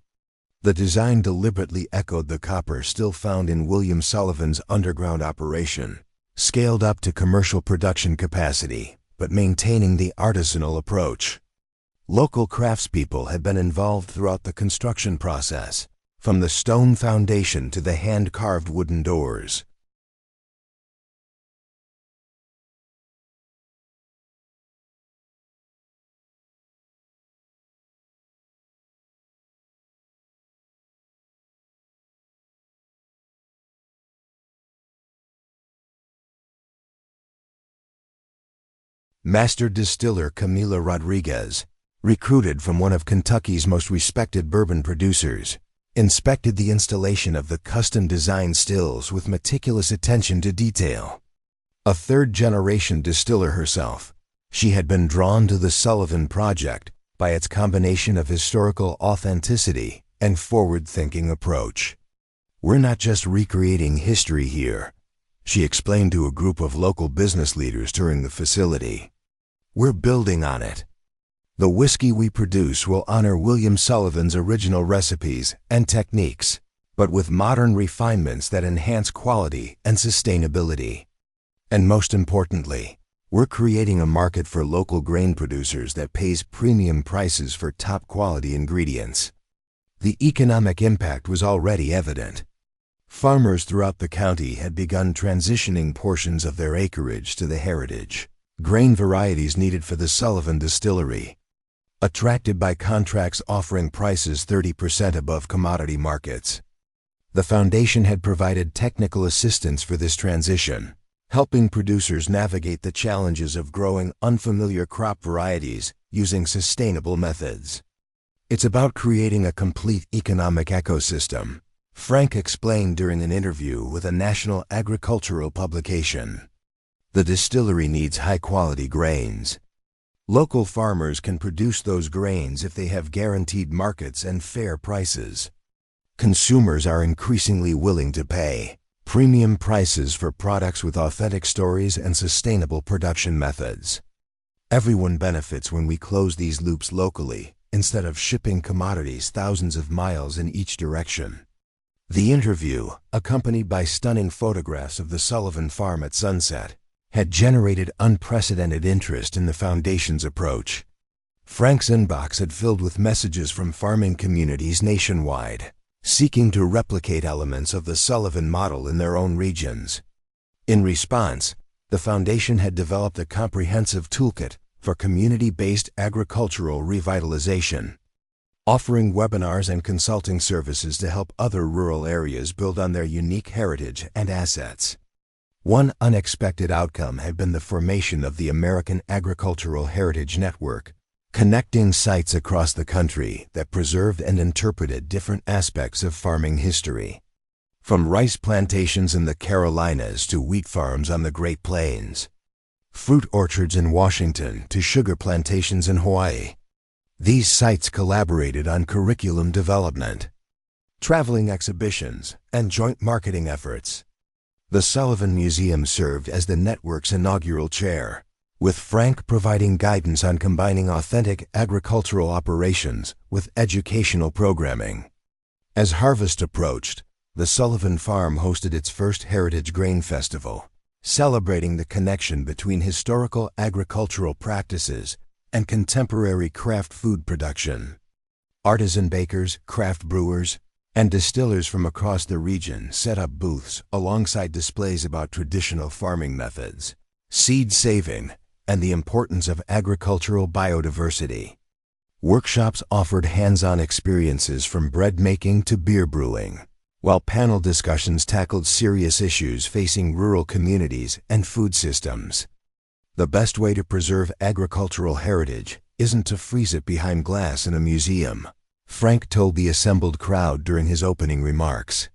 [SPEAKER 1] The design deliberately echoed the copper still found in William Sullivan's underground operation, scaled up to commercial production capacity, but maintaining the artisanal approach. Local craftspeople had been involved throughout the construction process, from the stone foundation to the hand-carved wooden doors. Master distiller Camila Rodriguez, recruited from one of Kentucky's most respected bourbon producers, inspected the installation of the custom-designed stills with meticulous attention to detail. A third-generation distiller herself, she had been drawn to the Sullivan Project by its combination of historical authenticity and forward-thinking approach. We're not just recreating history here, she explained to a group of local business leaders touring the facility. We're building on it. The whiskey we produce will honor William Sullivan's original recipes and techniques, but with modern refinements that enhance quality and sustainability. And most importantly, we're creating a market for local grain producers that pays premium prices for top-quality ingredients. The economic impact was already evident. Farmers throughout the county had begun transitioning portions of their acreage to the heritage grain varieties needed for the Sullivan distillery. Attracted by contracts offering prices 30% above commodity markets, the foundation had provided technical assistance for this transition, helping producers navigate the challenges of growing unfamiliar crop varieties using sustainable methods. It's about creating a complete economic ecosystem, Frank explained during an interview with a national agricultural publication. The distillery needs high-quality grains. Local farmers can produce those grains if they have guaranteed markets and fair prices. Consumers are increasingly willing to pay premium prices for products with authentic stories and sustainable production methods. Everyone benefits when we close these loops locally instead of shipping commodities thousands of miles in each direction. The interview, accompanied by stunning photographs of the Sullivan farm at sunset, had generated unprecedented interest in the foundation's approach. Frank's inbox had filled with messages from farming communities nationwide, seeking to replicate elements of the Sullivan model in their own regions. In response, the foundation had developed a comprehensive toolkit for community-based agricultural revitalization, offering webinars and consulting services to help other rural areas build on their unique heritage and assets. One unexpected outcome had been the formation of the American Agricultural Heritage Network, connecting sites across the country that preserved and interpreted different aspects of farming history. From rice plantations in the Carolinas to wheat farms on the Great Plains, fruit orchards in Washington to sugar plantations in Hawaii, these sites collaborated on curriculum development, traveling exhibitions, and joint marketing efforts. The Sullivan Museum served as the network's inaugural chair, with Frank providing guidance on combining authentic agricultural operations with educational programming. As harvest approached, the Sullivan Farm hosted its first Heritage Grain Festival, celebrating the connection between historical agricultural practices and contemporary craft food production. Artisan bakers, craft brewers, and distillers from across the region set up booths alongside displays about traditional farming methods, seed saving, and the importance of agricultural biodiversity. Workshops offered hands-on experiences from bread making to beer brewing, while panel discussions tackled serious issues facing rural communities and food systems. The best way to preserve agricultural heritage isn't to freeze it behind glass in a museum, Frank told the assembled crowd during his opening remarks.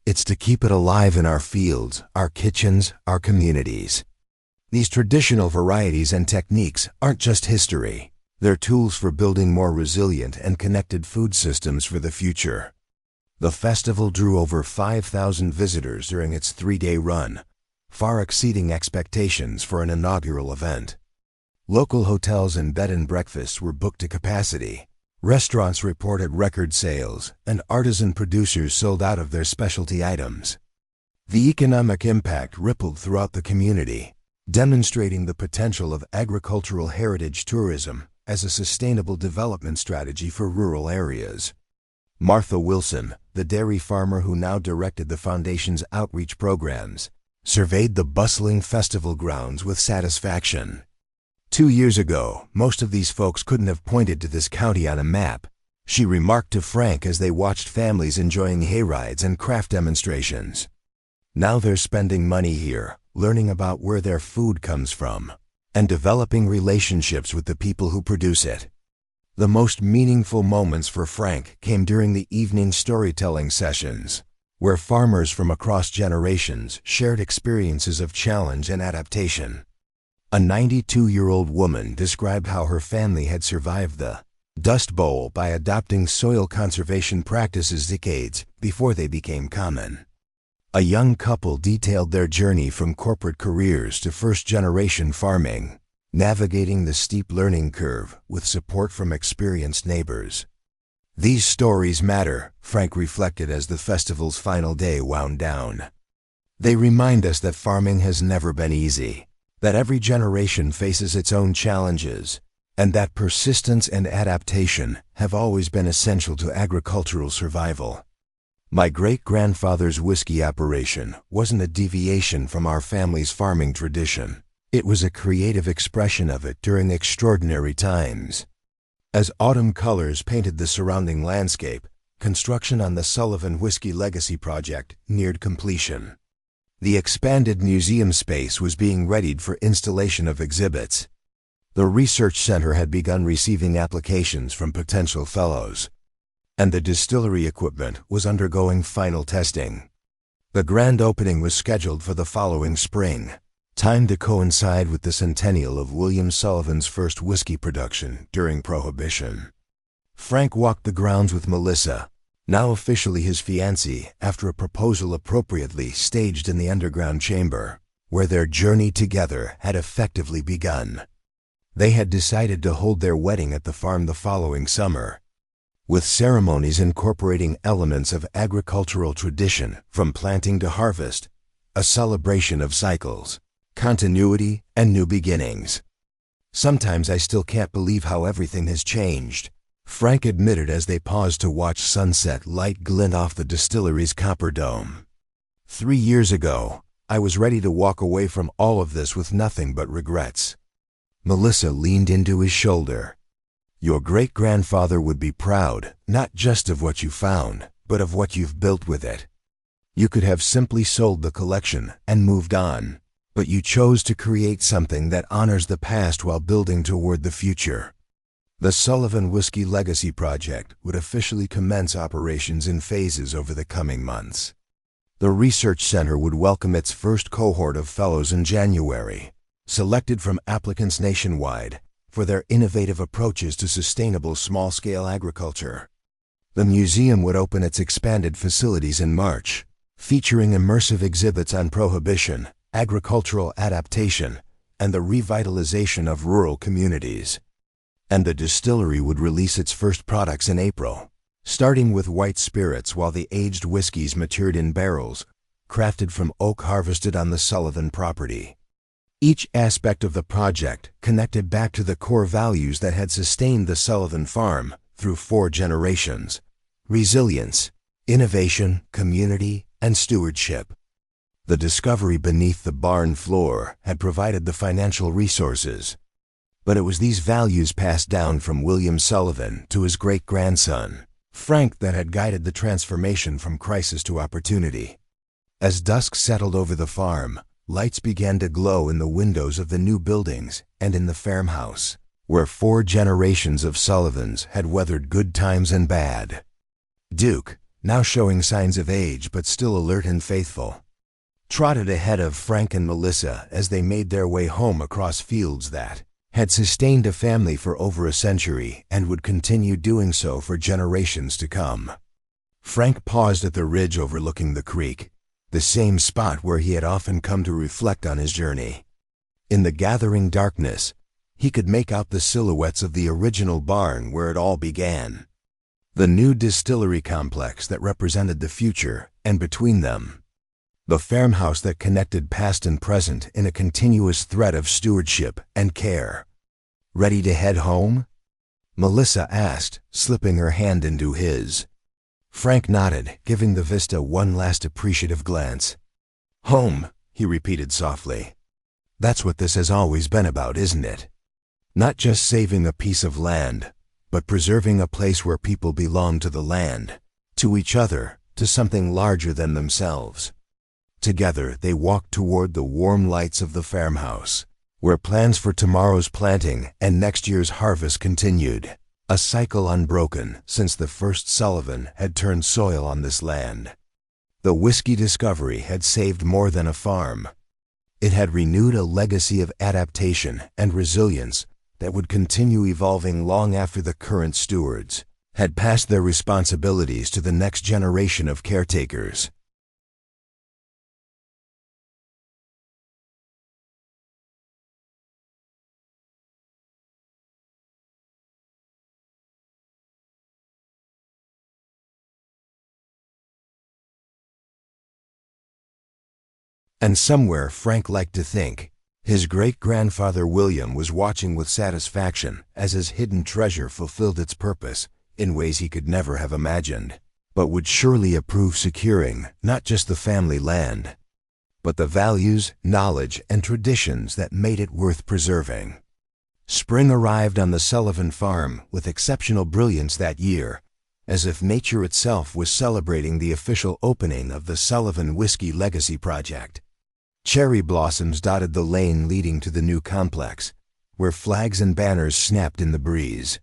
[SPEAKER 1] It's to keep it alive in our fields, our kitchens, our communities. These traditional varieties and techniques aren't just history. They're tools for building more resilient and connected food systems for the future. The festival drew over 5,000 visitors during its 3-day run, far exceeding expectations for an inaugural event. Local hotels and bed and breakfasts were booked to capacity. Restaurants reported record sales, and artisan producers sold out of their specialty items. The economic impact rippled throughout the community, demonstrating the potential of agricultural heritage tourism as a sustainable development strategy for rural areas. Martha Wilson, the dairy farmer who now directed the foundation's outreach programs, surveyed the bustling festival grounds with satisfaction. 2 years ago, most of these folks couldn't have pointed to this county on a map, she remarked to Frank as they watched families enjoying hayrides and craft demonstrations. Now they're spending money here, learning about where their food comes from, and developing relationships with the people who produce it. The most meaningful moments for Frank came during the evening storytelling sessions, where farmers from across generations shared experiences of challenge and adaptation. A 92-year-old woman described how her family had survived the Dust Bowl by adopting soil conservation practices decades before they became common. A young couple detailed their journey from corporate careers to first-generation farming, navigating the steep learning curve with support from experienced neighbors. These stories matter, Frank reflected as the festival's final day wound down. They remind us that farming has never been easy, that every generation faces its own challenges, and that persistence and adaptation have always been essential to agricultural survival. My great-grandfather's whiskey operation wasn't a deviation from our family's farming tradition. It was a creative expression of it during extraordinary times. As autumn colors painted the surrounding landscape, construction on the Sullivan Whiskey Legacy Project neared completion. The expanded museum space was being readied for installation of exhibits. The research center had begun receiving applications from potential fellows, and the distillery equipment was undergoing final testing. The grand opening was scheduled for the following spring, timed to coincide with the centennial of William Sullivan's first whiskey production during Prohibition. Frank walked the grounds with Melissa, now officially his fiancée, after a proposal appropriately staged in the underground chamber, where their journey together had effectively begun. They had decided to hold their wedding at the farm the following summer, with ceremonies incorporating elements of agricultural tradition from planting to harvest, a celebration of cycles, continuity, and new beginnings. "Sometimes I still can't believe how everything has changed," Frank admitted as they paused to watch sunset light glint off the distillery's copper dome. 3 years ago, I was ready to walk away from all of this with nothing but regrets. Melissa leaned into his shoulder. "Your great-grandfather would be proud, not just of what you found, but of what you've built with it. You could have simply sold the collection and moved on, but you chose to create something that honors the past while building toward the future." The Sullivan Whiskey Legacy Project would officially commence operations in phases over the coming months. The research center would welcome its first cohort of fellows in January, selected from applicants nationwide for their innovative approaches to sustainable small-scale agriculture. The museum would open its expanded facilities in March, featuring immersive exhibits on prohibition, agricultural adaptation, and the revitalization of rural communities. And the distillery would release its first products in April, starting with white spirits while the aged whiskeys matured in barrels, crafted from oak harvested on the Sullivan property. Each aspect of the project connected back to the core values that had sustained the Sullivan farm through 4 generations: resilience, innovation, community, and stewardship. The discovery beneath the barn floor had provided the financial resources, but it was these values passed down from William Sullivan to his great-grandson, Frank, that had guided the transformation from crisis to opportunity. As dusk settled over the farm, lights began to glow in the windows of the new buildings and in the farmhouse, where 4 generations of Sullivans had weathered good times and bad. Duke, now showing signs of age but still alert and faithful, trotted ahead of Frank and Melissa as they made their way home across fields that had sustained a family for over a century and would continue doing so for generations to come. Frank paused at the ridge overlooking the creek, the same spot where he had often come to reflect on his journey. In the gathering darkness, he could make out the silhouettes of the original barn where it all began, the new distillery complex that represented the future, and between them, the farmhouse that connected past and present in a continuous thread of stewardship and care. "Ready to head home?" Melissa asked, slipping her hand into his. Frank nodded, giving the vista one last appreciative glance. "Home," he repeated softly. "That's what this has always been about, isn't it? Not just saving a piece of land, but preserving a place where people belong to the land, to each other, to something larger than themselves." Together they walked toward the warm lights of the farmhouse, where plans for tomorrow's planting and next year's harvest continued, a cycle unbroken since the first Sullivan had turned soil on this land. The whiskey discovery had saved more than a farm. It had renewed a legacy of adaptation and resilience that would continue evolving long after the current stewards had passed their responsibilities to the next generation of caretakers. And somewhere, Frank liked to think, his great-grandfather William was watching with satisfaction as his hidden treasure fulfilled its purpose in ways he could never have imagined. but would surely approve securing not just the family land, but the values, knowledge, and traditions that made it worth preserving. Spring arrived on the Sullivan farm with exceptional brilliance that year, as if nature itself was celebrating the official opening of the Sullivan Whiskey Legacy Project. Cherry blossoms dotted the lane leading to the new complex, where flags and banners snapped in the breeze.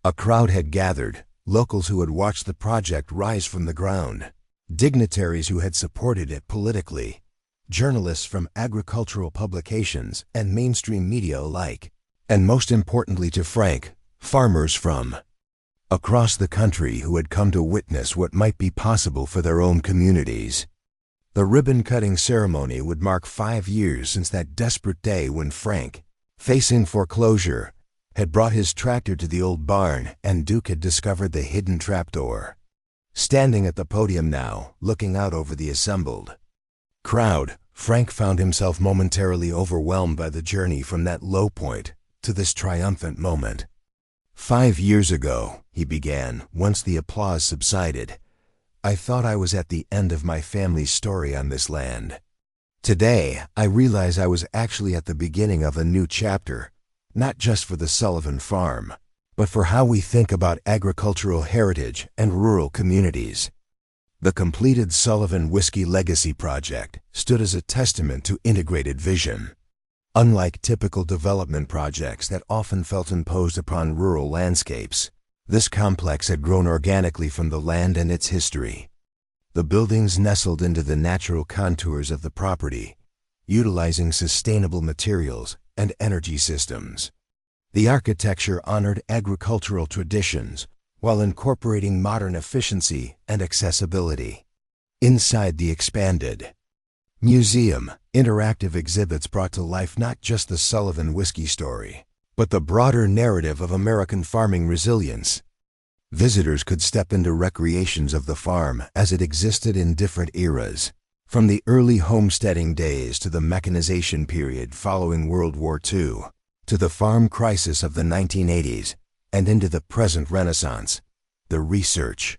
[SPEAKER 1] A crowd had gathered, locals who had watched the project rise from the ground, dignitaries who had supported it politically, journalists from agricultural publications and mainstream media alike, and most importantly to Frank, farmers from across the country who had come to witness what might be possible for their own communities. The ribbon-cutting ceremony would mark 5 years since that desperate day when Frank, facing foreclosure, had brought his tractor to the old barn and Duke had discovered the hidden trapdoor. Standing at the podium now, looking out over the assembled crowd, Frank found himself momentarily overwhelmed by the journey from that low point to this triumphant moment. 5 years ago, he began, once the applause subsided, I thought I was at the end of my family's story on this land. Today, I realize I was actually at the beginning of a new chapter, not just for the Sullivan farm, but for how we think about agricultural heritage and rural communities. The completed Sullivan Whiskey Legacy Project stood as a testament to integrated vision. Unlike typical development projects that often felt imposed upon rural landscapes, this complex had grown organically from the land and its history. The buildings nestled into the natural contours of the property, utilizing sustainable materials and energy systems. The architecture honored agricultural traditions while incorporating modern efficiency and accessibility. Inside the expanded museum, interactive exhibits brought to life not just the Sullivan whiskey story, but the broader narrative of American farming resilience. Visitors could step into recreations of the farm as it existed in different eras, from the early homesteading days to the mechanization period following World War II, to the farm crisis of the 1980s, and into the present Renaissance. The research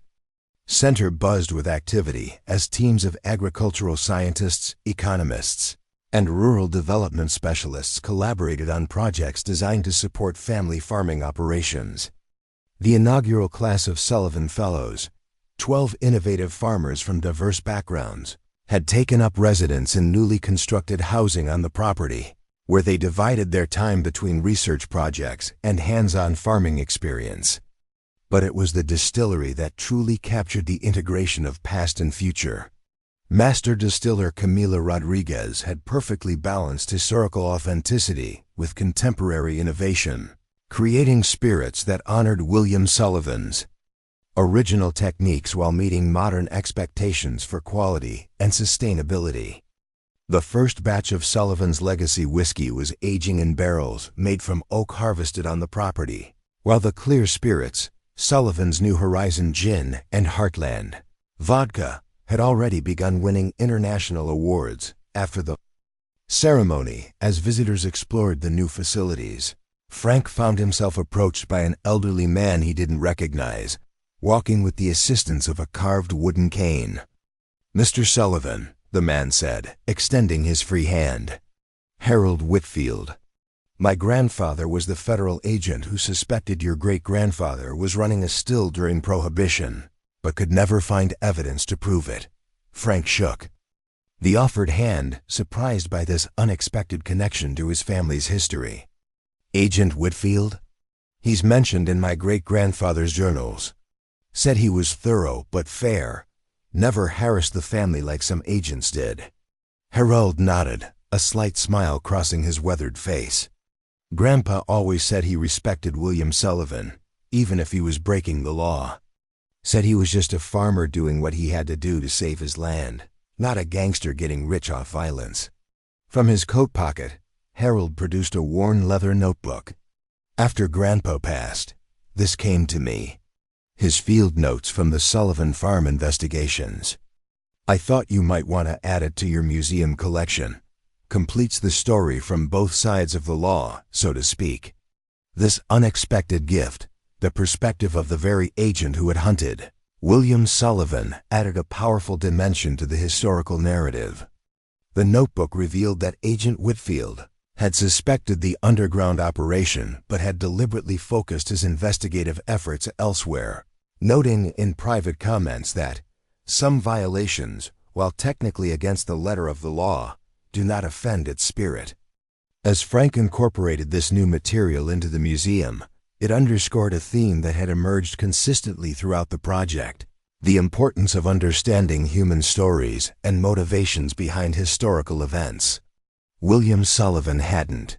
[SPEAKER 1] center buzzed with activity as teams of agricultural scientists, economists, and rural development specialists collaborated on projects designed to support family farming operations. The inaugural class of Sullivan Fellows, 12 innovative farmers from diverse backgrounds, had taken up residence in newly constructed housing on the property, where they divided their time between research projects and hands-on farming experience. But it was the distillery that truly captured the integration of past and future. Master distiller Camila Rodriguez had perfectly balanced historical authenticity with contemporary innovation, creating spirits that honored William Sullivan's original techniques while meeting modern expectations for quality and sustainability. The first batch of Sullivan's Legacy whiskey was aging in barrels made from oak harvested on the property, while the clear spirits, Sullivan's New Horizon Gin and Heartland Vodka, had already begun winning international awards. After the ceremony, as visitors explored the new facilities, Frank found himself approached by an elderly man he didn't recognize, walking with the assistance of a carved wooden cane. "Mr. Sullivan," the man said, extending his free hand. "Harold Whitfield. My grandfather was the federal agent who suspected your great-grandfather was running a still during Prohibition, but could never find evidence to prove it." Frank shook the offered hand, surprised by this unexpected connection to his family's history. "Agent Whitfield? He's mentioned in my great-grandfather's journals. Said he was thorough but fair, never harassed the family like some agents did." Harold nodded, a slight smile crossing his weathered face. "Grandpa always said he respected William Sullivan, even if he was breaking the law. Said he was just a farmer doing what he had to do to save his land, not a gangster getting rich off violence." From his coat pocket, Harold produced a worn leather notebook. "After Grandpa passed, this came to me. His field notes from the Sullivan Farm investigations. I thought you might want to add it to your museum collection. Completes the story from both sides of the law, so to speak. This unexpected gift, the perspective of the very agent who had hunted, William Sullivan added a powerful dimension to the historical narrative. The notebook revealed that Agent Whitfield had suspected the underground operation but had deliberately focused his investigative efforts elsewhere, noting in private comments that some violations, while technically against the letter of the law, do not offend its spirit. As Frank incorporated this new material into the museum, it underscored a theme that had emerged consistently throughout the project: the importance of understanding human stories and motivations behind historical events. William Sullivan hadn't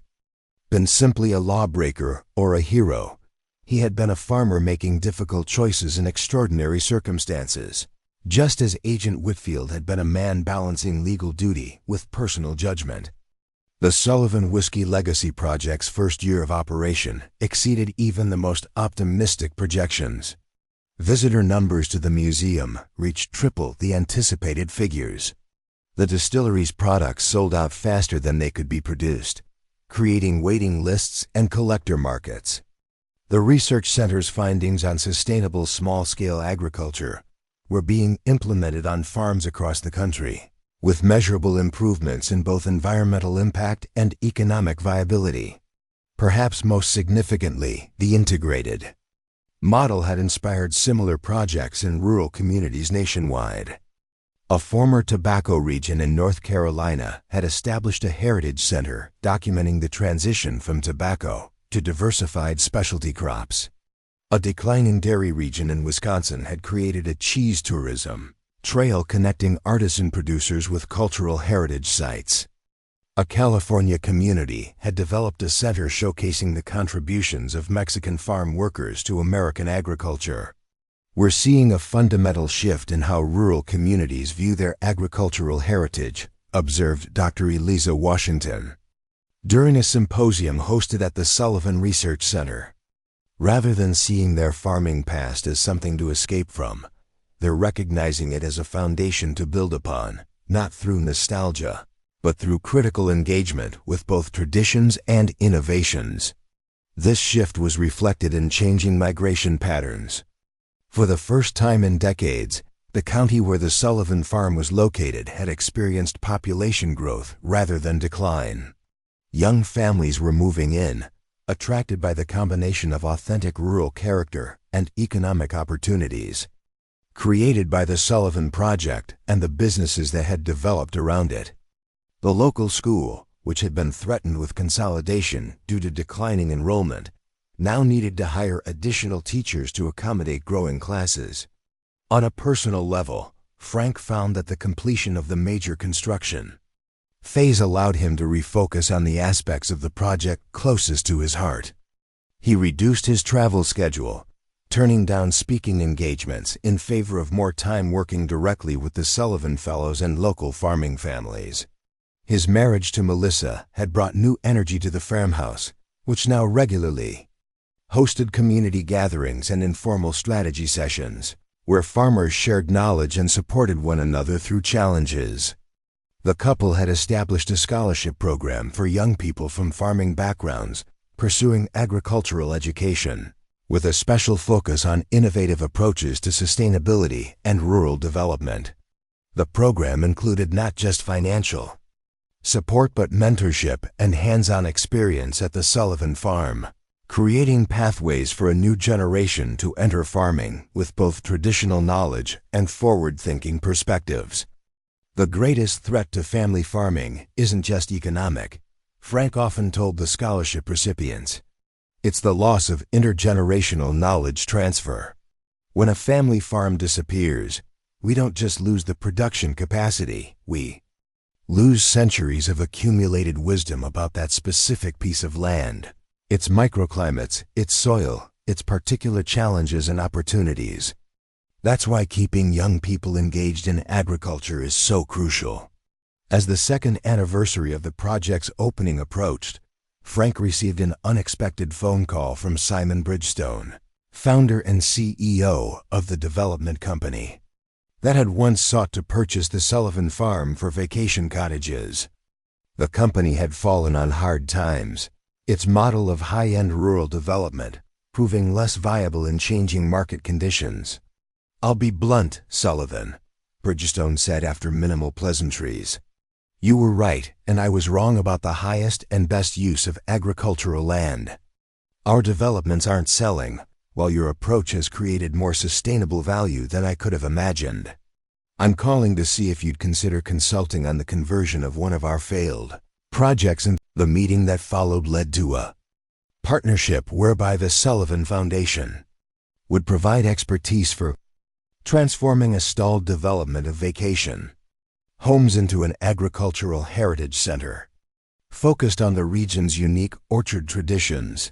[SPEAKER 1] been simply a lawbreaker or a hero. He had been a farmer making difficult choices in extraordinary circumstances, just as Agent Whitfield had been a man balancing legal duty with personal judgment. The Sullivan Whiskey Legacy Project's first year of operation exceeded even the most optimistic projections. Visitor numbers to the museum reached triple the anticipated figures. The distillery's products sold out faster than they could be produced, creating waiting lists and collector markets. The research center's findings on sustainable small-scale agriculture were being implemented on farms across the country, with measurable improvements in both environmental impact and economic viability. Perhaps most significantly, the integrated model had inspired similar projects in rural communities nationwide. A former tobacco region in North Carolina had established a heritage center documenting the transition from tobacco to diversified specialty crops. A declining dairy region in Wisconsin had created a cheese tourism trail connecting artisan producers with cultural heritage sites. A California community had developed a center showcasing the contributions of Mexican farm workers to American agriculture. We're seeing a fundamental shift in how rural communities view their agricultural heritage, observed Dr. Eliza Washington during a symposium hosted at the Sullivan Research Center. Rather than seeing their farming past as something to escape from, they're recognizing it as a foundation to build upon, not through nostalgia, but through critical engagement with both traditions and innovations. This shift was reflected in changing migration patterns. For the first time in decades, the county where the Sullivan farm was located had experienced population growth rather than decline. Young families were moving in, attracted by the combination of authentic rural character and economic opportunities created by the Sullivan Project and the businesses that had developed around it. The local school, which had been threatened with consolidation due to declining enrollment, now needed to hire additional teachers to accommodate growing classes. On a personal level, Frank found that the completion of the major construction phase allowed him to refocus on the aspects of the project closest to his heart. He reduced his travel schedule, turning down speaking engagements in favor of more time working directly with the Sullivan Fellows and local farming families. His marriage to Melissa had brought new energy to the farmhouse, which now regularly hosted community gatherings and informal strategy sessions, where farmers shared knowledge and supported one another through challenges. The couple had established a scholarship program for young people from farming backgrounds pursuing agricultural education, with a special focus on innovative approaches to sustainability and rural development. The program included not just financial support but mentorship and hands-on experience at the Sullivan farm, creating pathways for a new generation to enter farming with both traditional knowledge and forward-thinking perspectives. The greatest threat to family farming isn't just economic, Frank often told the scholarship recipients. It's the loss of intergenerational knowledge transfer. When a family farm disappears, we don't just lose the production capacity, we lose centuries of accumulated wisdom about that specific piece of land, its microclimates, its soil, its particular challenges and opportunities. That's why keeping young people engaged in agriculture is so crucial. As the second anniversary of the project's opening approached, Frank received an unexpected phone call from Simon Bridgestone, founder and CEO of the development company that had once sought to purchase the Sullivan farm for vacation cottages. The company had fallen on hard times, its model of high-end rural development proving less viable in changing market conditions. "I'll be blunt, Sullivan," Bridgestone said after minimal pleasantries. "You were right, and I was wrong about the highest and best use of agricultural land. Our developments aren't selling, while your approach has created more sustainable value than I could have imagined. I'm calling to see if you'd consider consulting on the conversion of one of our failed projects." And the meeting that followed led to a partnership whereby the Sullivan Foundation would provide expertise for transforming a stalled development of vacation homes into an agricultural heritage center, focused on the region's unique orchard traditions,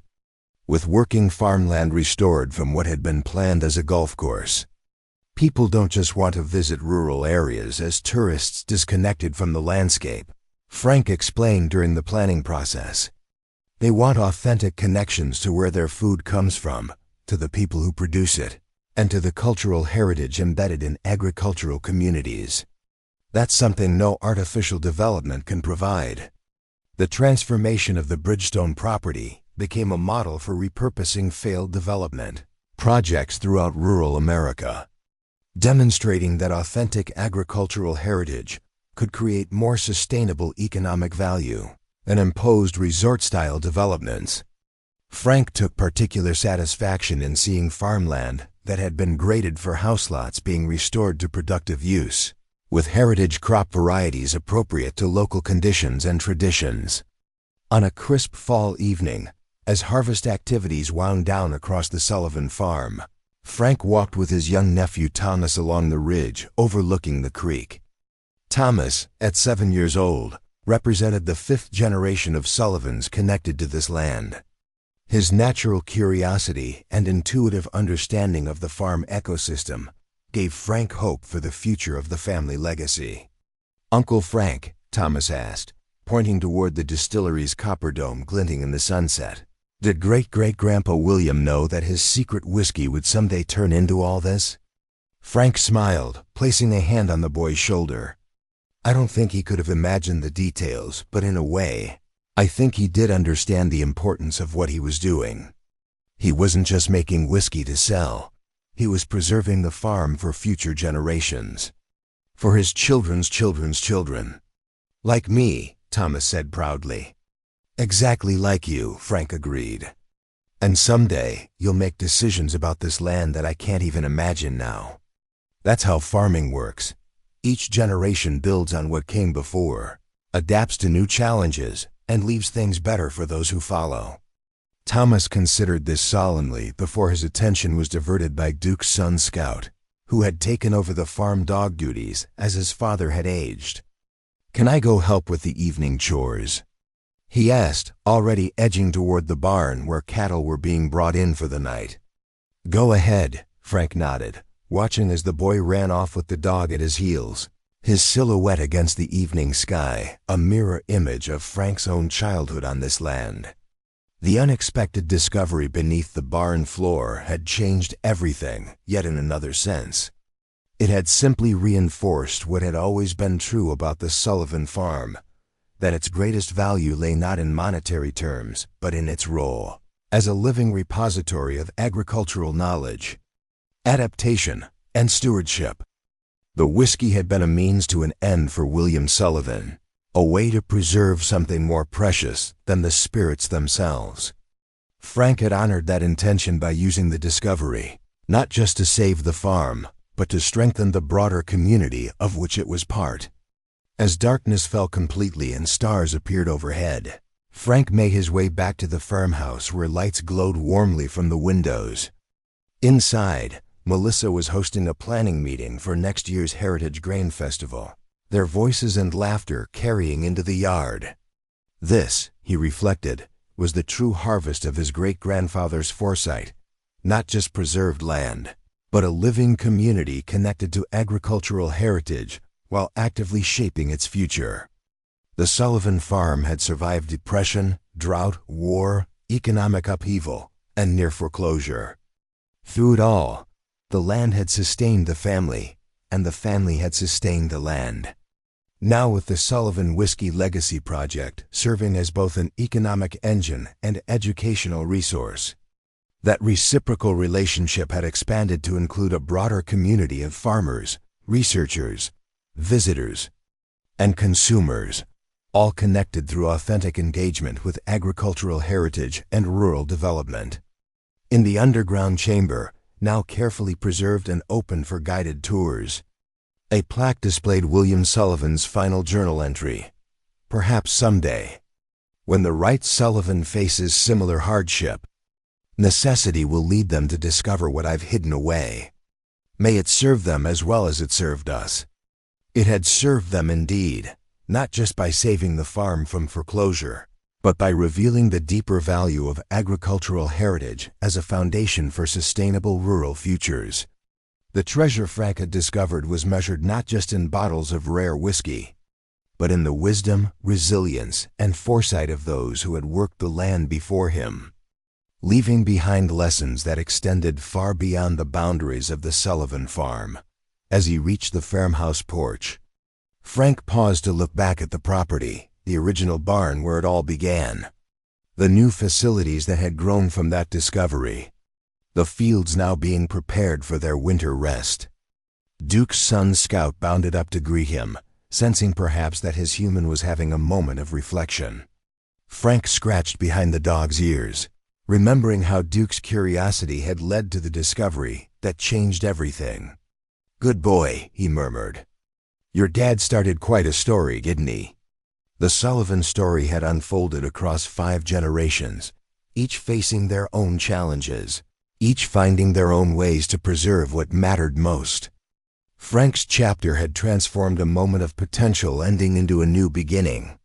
[SPEAKER 1] with working farmland restored from what had been planned as a golf course. People don't just want to visit rural areas as tourists disconnected from the landscape, Frank explained during the planning process. They want authentic connections to where their food comes from, to the people who produce it, and to the cultural heritage embedded in agricultural communities. That's something no artificial development can provide. The transformation of the Bridgestone property became a model for repurposing failed development projects throughout rural America, demonstrating that authentic agricultural heritage could create more sustainable economic value than imposed resort-style developments. Frank took particular satisfaction in seeing farmland that had been graded for house lots being restored to productive use, with heritage crop varieties appropriate to local conditions and traditions. On a crisp fall evening, as harvest activities wound down across the Sullivan farm, Frank walked with his young nephew Thomas along the ridge overlooking the creek. Thomas, at 7 years old, represented the fifth generation of Sullivans connected to this land. His natural curiosity and intuitive understanding of the farm ecosystem gave Frank hope for the future of the family legacy. "Uncle Frank," Thomas asked, pointing toward the distillery's copper dome glinting in the sunset, "did great-great-grandpa William know that his secret whiskey would someday turn into all this?" Frank smiled, placing a hand on the boy's shoulder. "I don't think he could have imagined the details, but in a way, I think he did understand the importance of what he was doing. He wasn't just making whiskey to sell. He was preserving the farm for future generations, for his children's children's children." "Like me," Thomas said proudly. "Exactly like you," Frank agreed. "And someday, you'll make decisions about this land that I can't even imagine now." That's how farming works. Each generation builds on what came before, adapts to new challenges, and leaves things better for those who follow. Thomas considered this solemnly before his attention was diverted by Duke's son Scout, who had taken over the farm dog duties as his father had aged. "Can I go help with the evening chores?" he asked, already edging toward the barn where cattle were being brought in for the night. "Go ahead," Frank nodded, watching as the boy ran off with the dog at his heels, his silhouette against the evening sky, a mirror image of Frank's own childhood on this land. The unexpected discovery beneath the barn floor had changed everything, yet in another sense. It had simply reinforced what had always been true about the Sullivan farm, that its greatest value lay not in monetary terms, but in its role as a living repository of agricultural knowledge, adaptation, and stewardship. The whiskey had been a means to an end for William Sullivan, a way to preserve something more precious than the spirits themselves. Frank had honored that intention by using the discovery, not just to save the farm, but to strengthen the broader community of which it was part. As darkness fell completely and stars appeared overhead, Frank made his way back to the farmhouse where lights glowed warmly from the windows. Inside, Melissa was hosting a planning meeting for next year's Heritage Grain Festival, their voices and laughter carrying into the yard. This, he reflected, was the true harvest of his great-grandfather's foresight, not just preserved land, but a living community connected to agricultural heritage while actively shaping its future. The Sullivan farm had survived depression, drought, war, economic upheaval, and near foreclosure. Through it all, the land had sustained the family, and the family had sustained the land. Now with the Sullivan Whiskey Legacy Project serving as both an economic engine and educational resource, That reciprocal relationship had expanded to include a broader community of farmers, researchers, visitors, and consumers, all connected through authentic engagement with agricultural heritage and rural development. In the underground chamber, now carefully preserved and open for guided tours, a plaque displayed William Sullivan's final journal entry. Perhaps someday, when the Wright Sullivan faces similar hardship, necessity will lead them to discover what I've hidden away. May it serve them as well as it served us. It had served them indeed, not just by saving the farm from foreclosure, but by revealing the deeper value of agricultural heritage as a foundation for sustainable rural futures. The treasure Frank had discovered was measured not just in bottles of rare whiskey, but in the wisdom, resilience, and foresight of those who had worked the land before him, leaving behind lessons that extended far beyond the boundaries of the Sullivan farm. As he reached the farmhouse porch, Frank paused to look back at the property, the original barn where it all began, the new facilities that had grown from that discovery, the fields now being prepared for their winter rest. Duke's son Scout bounded up to greet him, sensing perhaps that his human was having a moment of reflection. Frank scratched behind the dog's ears, remembering how Duke's curiosity had led to the discovery that changed everything. "Good boy," he murmured. "Your dad started quite a story, didn't he?" The Sullivan story had unfolded across 5 generations, each facing their own challenges, each finding their own ways to preserve what mattered most. Frank's chapter had transformed a moment of potential ending into a new beginning,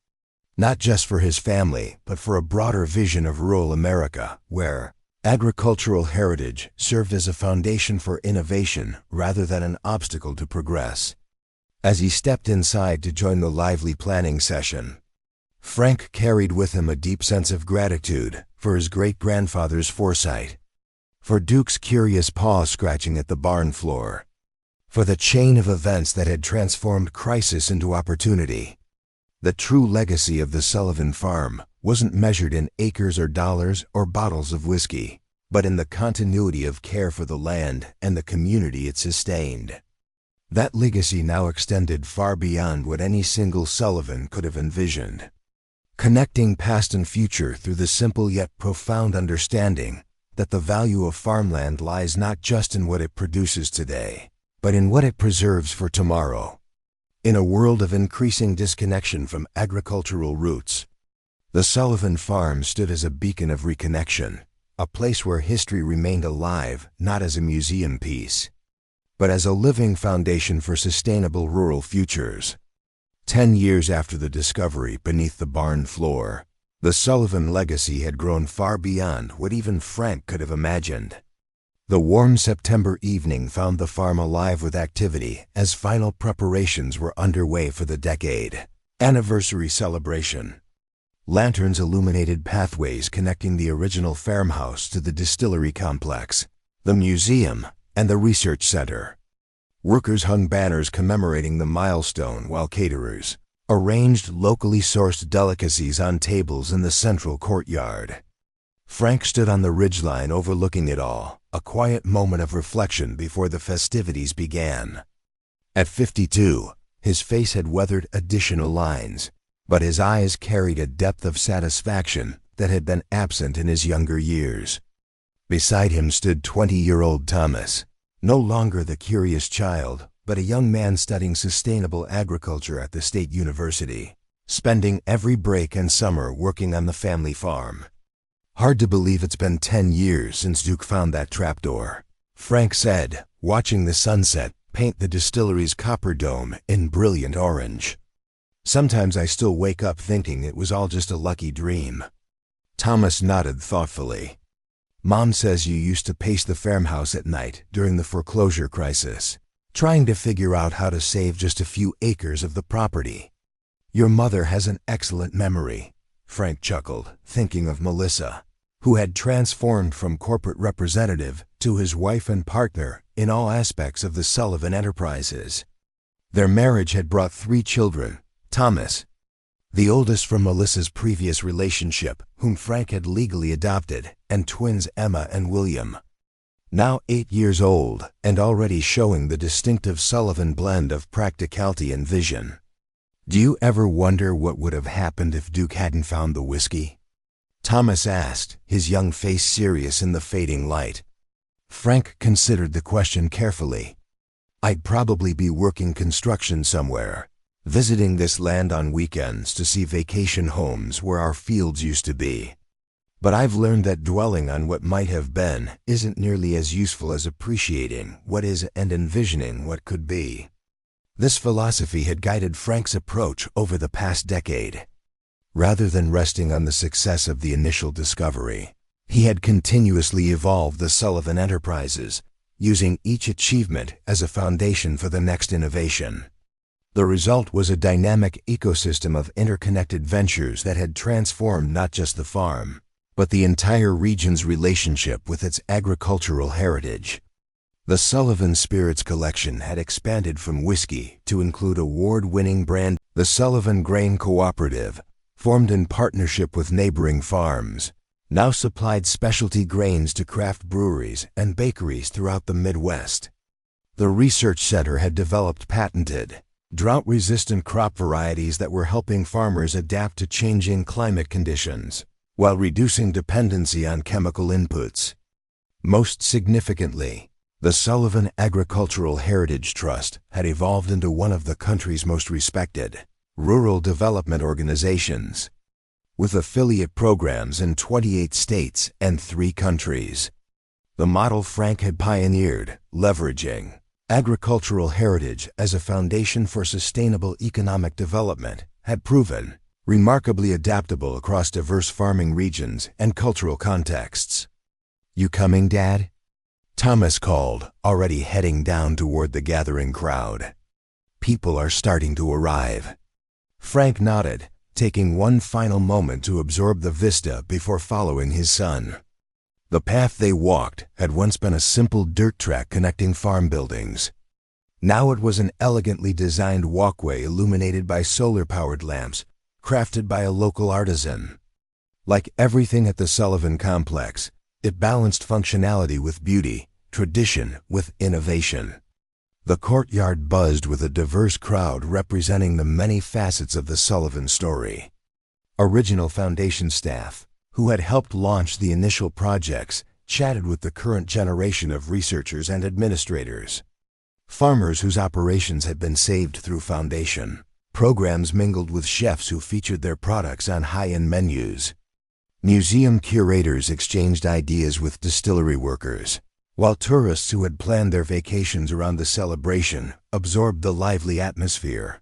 [SPEAKER 1] not just for his family, but for a broader vision of rural America, where agricultural heritage served as a foundation for innovation rather than an obstacle to progress. As he stepped inside to join the lively planning session, Frank carried with him a deep sense of gratitude for his great-grandfather's foresight, for Duke's curious paw scratching at the barn floor, for the chain of events that had transformed crisis into opportunity. The true legacy of the Sullivan farm wasn't measured in acres or dollars or bottles of whiskey, but in the continuity of care for the land and the community it sustained. That legacy now extended far beyond what any single Sullivan could have envisioned, connecting past and future through the simple yet profound understanding that the value of farmland lies not just in what it produces today, but in what it preserves for tomorrow. In a world of increasing disconnection from agricultural roots, the Sullivan farm stood as a beacon of reconnection, a place where history remained alive not as a museum piece, but as a living foundation for sustainable rural futures. 10 years after the discovery beneath the barn floor, the Sullivan legacy had grown far beyond what even Frank could have imagined. The warm September evening found the farm alive with activity as final preparations were underway for the decade anniversary celebration. Lanterns illuminated pathways connecting the original farmhouse to the distillery complex, the museum, and the research center. Workers hung banners commemorating the milestone while caterers arranged locally sourced delicacies on tables in the central courtyard. Frank stood on the ridgeline overlooking it all, a quiet moment of reflection before the festivities began. At 52, his face had weathered additional lines, but his eyes carried a depth of satisfaction that had been absent in his younger years. Beside him stood 20-year-old Thomas, no longer the curious child, but a young man studying sustainable agriculture at the state university, spending every break and summer working on the family farm. "Hard to believe it's been 10 years since Duke found that trapdoor," Frank said, watching the sunset paint the distillery's copper dome in brilliant orange. "Sometimes I still wake up thinking it was all just a lucky dream." Thomas nodded thoughtfully. "Mom says you used to pace the farmhouse at night during the foreclosure crisis, trying to figure out how to save just a few acres of the property." "Your mother has an excellent memory," Frank chuckled, thinking of Melissa, who had transformed from corporate representative to his wife and partner in all aspects of the Sullivan enterprises. Their marriage had brought 3 children: Thomas, the oldest from Melissa's previous relationship, whom Frank had legally adopted, and twins Emma and William. Now 8 years old and already showing the distinctive Sullivan blend of practicality and vision. "Do you ever wonder what would have happened if Duke hadn't found the whiskey?" Thomas asked, his young face serious in the fading light. Frank considered the question carefully. "I'd probably be working construction somewhere, visiting this land on weekends to see vacation homes where our fields used to be. But I've learned that dwelling on what might have been isn't nearly as useful as appreciating what is and envisioning what could be." This philosophy had guided Frank's approach over the past decade. Rather than resting on the success of the initial discovery, he had continuously evolved the Sullivan enterprises, using each achievement as a foundation for the next innovation. The result was a dynamic ecosystem of interconnected ventures that had transformed not just the farm, but the entire region's relationship with its agricultural heritage. The Sullivan Spirits collection had expanded from whiskey to include award-winning brand, the Sullivan Grain Cooperative, formed in partnership with neighboring farms, now supplied specialty grains to craft breweries and bakeries throughout the Midwest. The research center had developed patented, drought-resistant crop varieties that were helping farmers adapt to changing climate conditions, while reducing dependency on chemical inputs. Most significantly, the Sullivan Agricultural Heritage Trust had evolved into one of the country's most respected rural development organizations, with affiliate programs in 28 states and 3 countries. The model Frank had pioneered, leveraging agricultural heritage as a foundation for sustainable economic development, had proven remarkably adaptable across diverse farming regions and cultural contexts. "You coming, Dad?" Thomas called, already heading down toward the gathering crowd. "People are starting to arrive." Frank nodded, taking one final moment to absorb the vista before following his son. The path they walked had once been a simple dirt track connecting farm buildings. Now it was an elegantly designed walkway illuminated by solar-powered lamps, crafted by a local artisan. Like everything at the Sullivan complex, it balanced functionality with beauty, tradition with innovation. The courtyard buzzed with a diverse crowd representing the many facets of the Sullivan story. Original foundation staff, who had helped launch the initial projects, chatted with the current generation of researchers and administrators. Farmers whose operations had been saved through foundation programs mingled with chefs who featured their products on high-end menus. Museum curators exchanged ideas with distillery workers, while tourists who had planned their vacations around the celebration absorbed the lively atmosphere.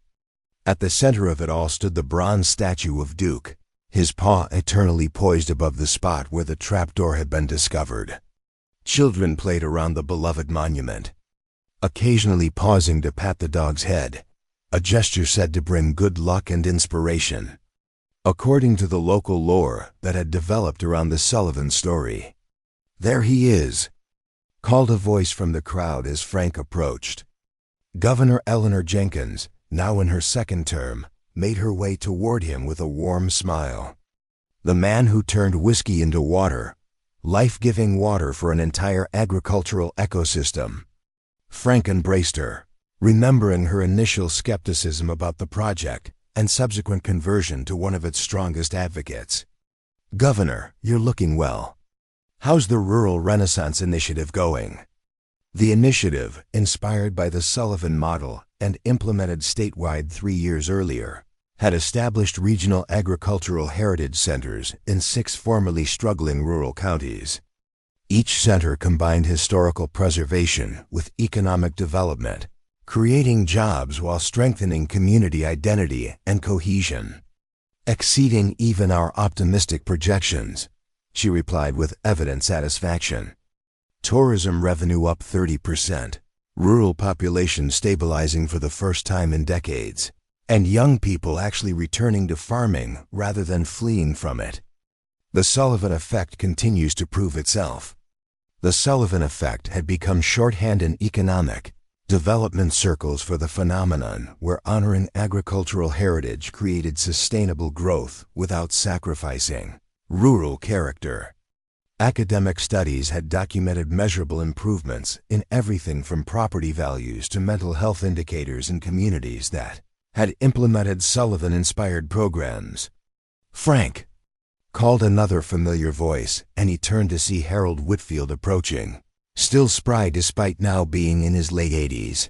[SPEAKER 1] At the center of it all stood the bronze statue of Duke, his paw eternally poised above the spot where the trapdoor had been discovered. Children played around the beloved monument, occasionally pausing to pat the dog's head, a gesture said to bring good luck and inspiration. According to the local lore that had developed around the Sullivan story. "There he is," called a voice from the crowd as Frank approached. Governor Eleanor Jenkins, now in her second term, made her way toward him with a warm smile. The man who turned whiskey into water, life-giving water for an entire agricultural ecosystem. Frank embraced her, remembering her initial skepticism about the project and subsequent conversion to one of its strongest advocates. "Governor, you're looking well. How's the Rural Renaissance Initiative going?" The initiative, inspired by the Sullivan model and implemented statewide 3 years earlier, had established regional agricultural heritage centers in 6 formerly struggling rural counties. Each center combined historical preservation with economic development, creating jobs while strengthening community identity and cohesion. "Exceeding even our optimistic projections," she replied with evident satisfaction. "Tourism revenue up 30%, rural population stabilizing for the first time in decades, and young people actually returning to farming rather than fleeing from it. The Sullivan effect continues to prove itself." The Sullivan effect had become shorthand in economic, Development circles for the phenomenon where honoring agricultural heritage created sustainable growth without sacrificing rural character. Academic studies had documented measurable improvements in everything from property values to mental health indicators in communities that had implemented Sullivan-inspired programs. "Frank!" called another familiar voice, and he turned to see Harold Whitfield approaching, still spry despite now being in his late 80s.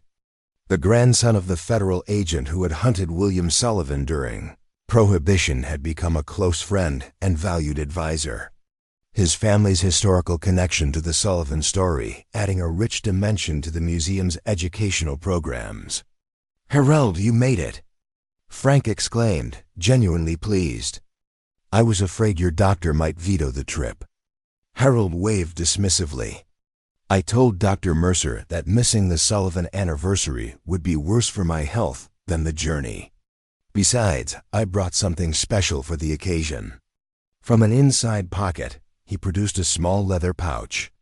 [SPEAKER 1] The grandson of the federal agent who had hunted William Sullivan during Prohibition had become a close friend and valued advisor. His family's historical connection to the Sullivan story adding a rich dimension to the museum's educational programs. "Harold, you made it!" Frank exclaimed, genuinely pleased. "I was afraid your doctor might veto the trip." Harold waved dismissively. "I told Dr. Mercer that missing the Sullivan anniversary would be worse for my health than the journey. Besides, I brought something special for the occasion." From an inside pocket, he produced a small leather pouch.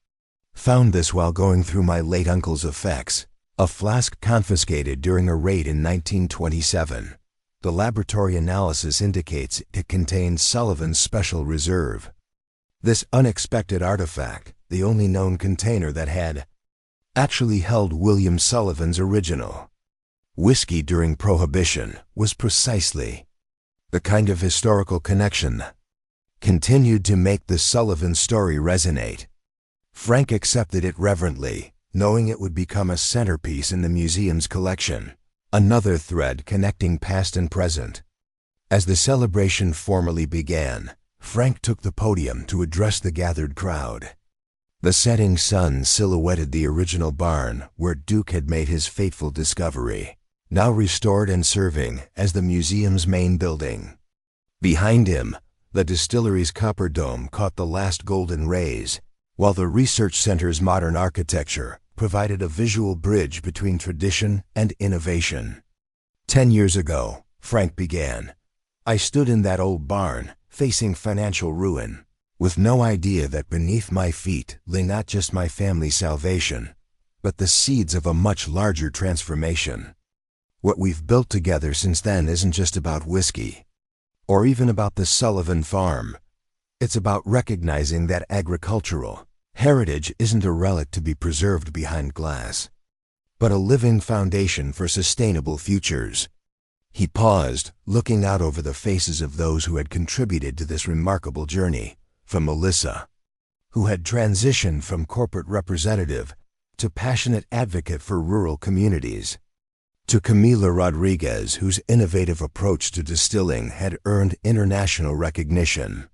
[SPEAKER 1] "Found this while going through my late uncle's effects, a flask confiscated during a raid in 1927. The laboratory analysis indicates it contains Sullivan's special reserve. This unexpected artifact, the only known container that had actually held William Sullivan's original whiskey during Prohibition, was precisely the kind of historical connection that continued to make the Sullivan story resonate." Frank accepted it reverently, knowing it would become a centerpiece in the museum's collection, another thread connecting past and present. As the celebration formally began, Frank took the podium to address the gathered crowd. The setting sun silhouetted the original barn where Duke had made his fateful discovery, now restored and serving as the museum's main building. Behind him, the distillery's copper dome caught the last golden rays, while the research center's modern architecture provided a visual bridge between tradition and innovation. 10 years ago, Frank began, I stood in that old barn, facing financial ruin, with no idea that beneath my feet lay not just my family's salvation, but the seeds of a much larger transformation. What we've built together since then isn't just about whiskey, or even about the Sullivan farm. It's about recognizing that agricultural heritage isn't a relic to be preserved behind glass, but a living foundation for sustainable futures. He paused, looking out over the faces of those who had contributed to this remarkable journey, from Melissa, who had transitioned from corporate representative to passionate advocate for rural communities, to Camila Rodriguez, whose innovative approach to distilling had earned international recognition,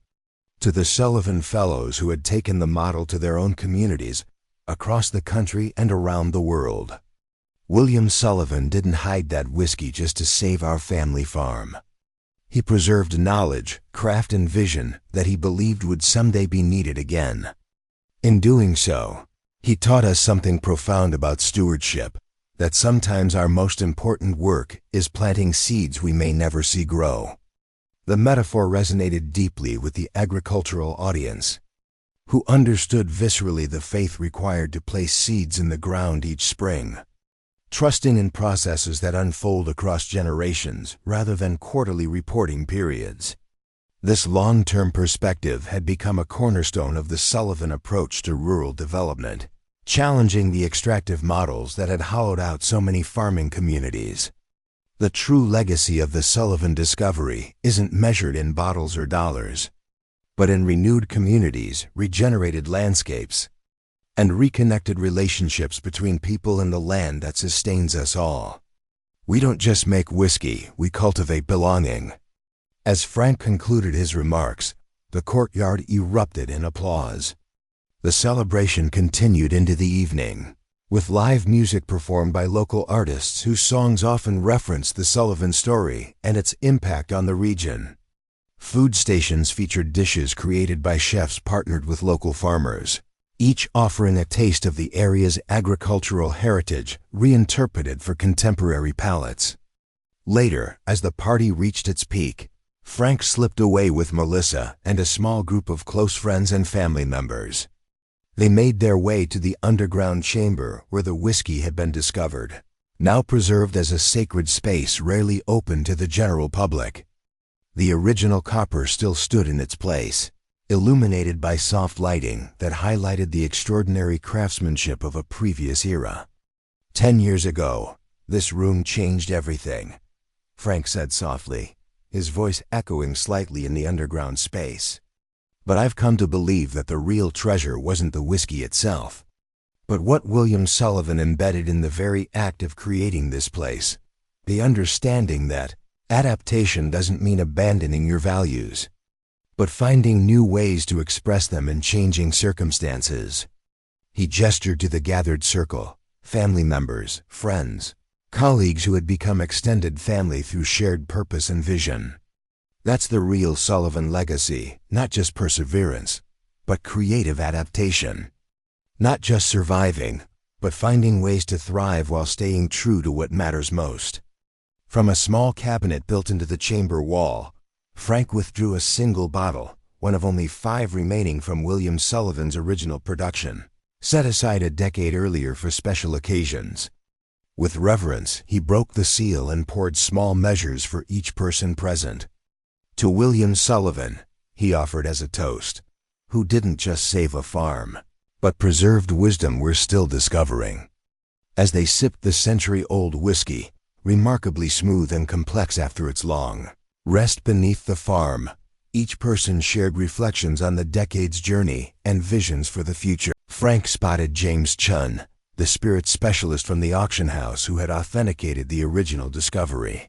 [SPEAKER 1] to the Sullivan Fellows who had taken the model to their own communities across the country and around the world. William Sullivan didn't hide that whiskey just to save our family farm. He preserved knowledge, craft, and vision that he believed would someday be needed again. In doing so, he taught us something profound about stewardship, that sometimes our most important work is planting seeds we may never see grow. The metaphor resonated deeply with the agricultural audience, who understood viscerally the faith required to place seeds in the ground each spring, trusting in processes that unfold across generations rather than quarterly reporting periods. This long-term perspective had become a cornerstone of the Sullivan approach to rural development, challenging the extractive models that had hollowed out so many farming communities. The true legacy of the Sullivan discovery isn't measured in bottles or dollars, but in renewed communities, regenerated landscapes, and reconnected relationships between people and the land that sustains us all. We don't just make whiskey, we cultivate belonging. As Frank concluded his remarks, the courtyard erupted in applause. The celebration continued into the evening, with live music performed by local artists whose songs often referenced the Sullivan story and its impact on the region. Food stations featured dishes created by chefs partnered with local farmers, each offering a taste of the area's agricultural heritage reinterpreted for contemporary palates. Later, as the party reached its peak, Frank slipped away with Melissa and a small group of close friends and family members. They made their way to the underground chamber where the whiskey had been discovered, now preserved as a sacred space rarely open to the general public. The original copper still stood in its place, illuminated by soft lighting that highlighted the extraordinary craftsmanship of a previous era. 10 years ago, this room changed everything, Frank said softly, his voice echoing slightly in the underground space. But I've come to believe that the real treasure wasn't the whiskey itself, but what William Sullivan embedded in the very act of creating this place. The understanding that adaptation doesn't mean abandoning your values, but finding new ways to express them in changing circumstances. He gestured to the gathered circle, family members, friends, colleagues who had become extended family through shared purpose and vision. That's the real Sullivan legacy, not just perseverance, but creative adaptation. Not just surviving, but finding ways to thrive while staying true to what matters most. From a small cabinet built into the chamber wall, Frank withdrew a single bottle, one of only 5 remaining from William Sullivan's original production, set aside a decade earlier for special occasions. With reverence, he broke the seal and poured small measures for each person present. To William Sullivan, he offered as a toast, who didn't just save a farm, but preserved wisdom we're still discovering. As they sipped the century-old whiskey, remarkably smooth and complex after its long rest beneath the farm, each person shared reflections on the decade's journey and visions for the future. Frank spotted James Chun, the spirit specialist from the auction house who had authenticated the original discovery.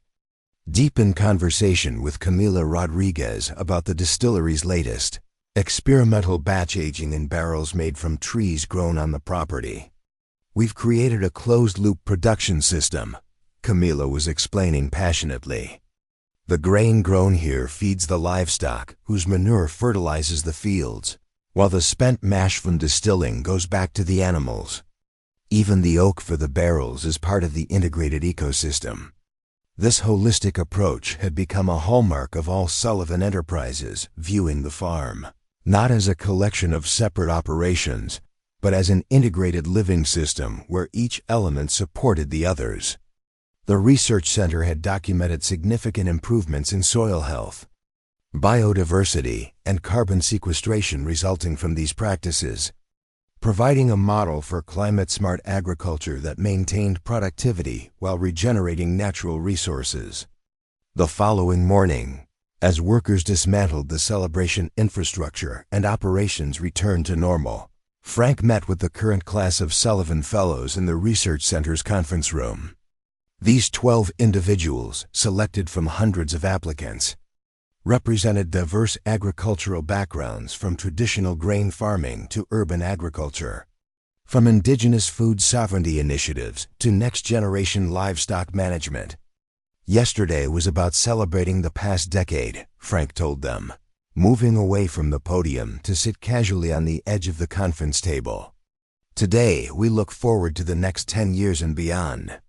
[SPEAKER 1] Deep in conversation with Camila Rodriguez about the distillery's latest experimental batch aging in barrels made from trees grown on the property. We've created a closed-loop production system, Camila was explaining passionately. The grain grown here feeds the livestock, whose manure fertilizes the fields, while the spent mash from distilling goes back to the animals. Even the oak for the barrels is part of the integrated ecosystem. This holistic approach had become a hallmark of all Sullivan enterprises, viewing the farm not as a collection of separate operations, but as an integrated living system where each element supported the others. The research center had documented significant improvements in soil health, biodiversity, and carbon sequestration resulting from these practices, providing a model for climate-smart agriculture that maintained productivity while regenerating natural resources. The following morning, as workers dismantled the celebration infrastructure and operations returned to normal, Frank met with the current class of Sullivan Fellows in the research center's conference room. These 12 individuals, selected from hundreds of applicants, represented diverse agricultural backgrounds from traditional grain farming to urban agriculture, from indigenous food sovereignty initiatives to next-generation livestock management. Yesterday was about celebrating the past decade, Frank told them, moving away from the podium to sit casually on the edge of the conference table. Today, we look forward to the next 10 years and beyond.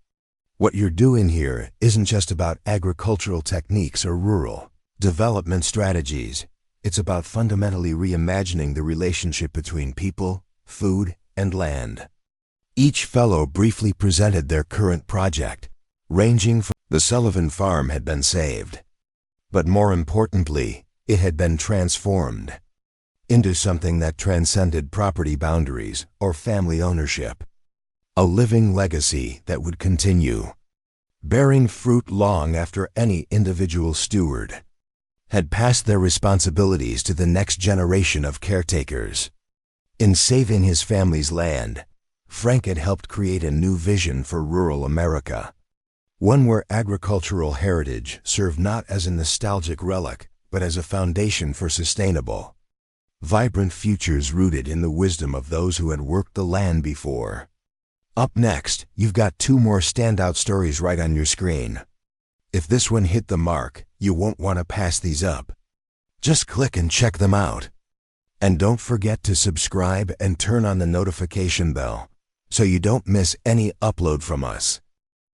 [SPEAKER 1] What you're doing here isn't just about agricultural techniques or rural development strategies. It's about fundamentally reimagining the relationship between people, food, and land. Each fellow briefly presented their current project, ranging from the Sullivan farm had been saved, but more importantly, it had been transformed into something that transcended property boundaries or family ownership. A living legacy that would continue, bearing fruit long after any individual steward had passed their responsibilities to the next generation of caretakers. In saving his family's land, Frank had helped create a new vision for rural America, one where agricultural heritage served not as a nostalgic relic, but as a foundation for sustainable, vibrant futures rooted in the wisdom of those who had worked the land before. Up next, you've got 2 more standout stories right on your screen. If this one hit the mark, you won't want to pass these up. Just click and check them out. And don't forget to subscribe and turn on the notification bell so you don't miss any upload from us.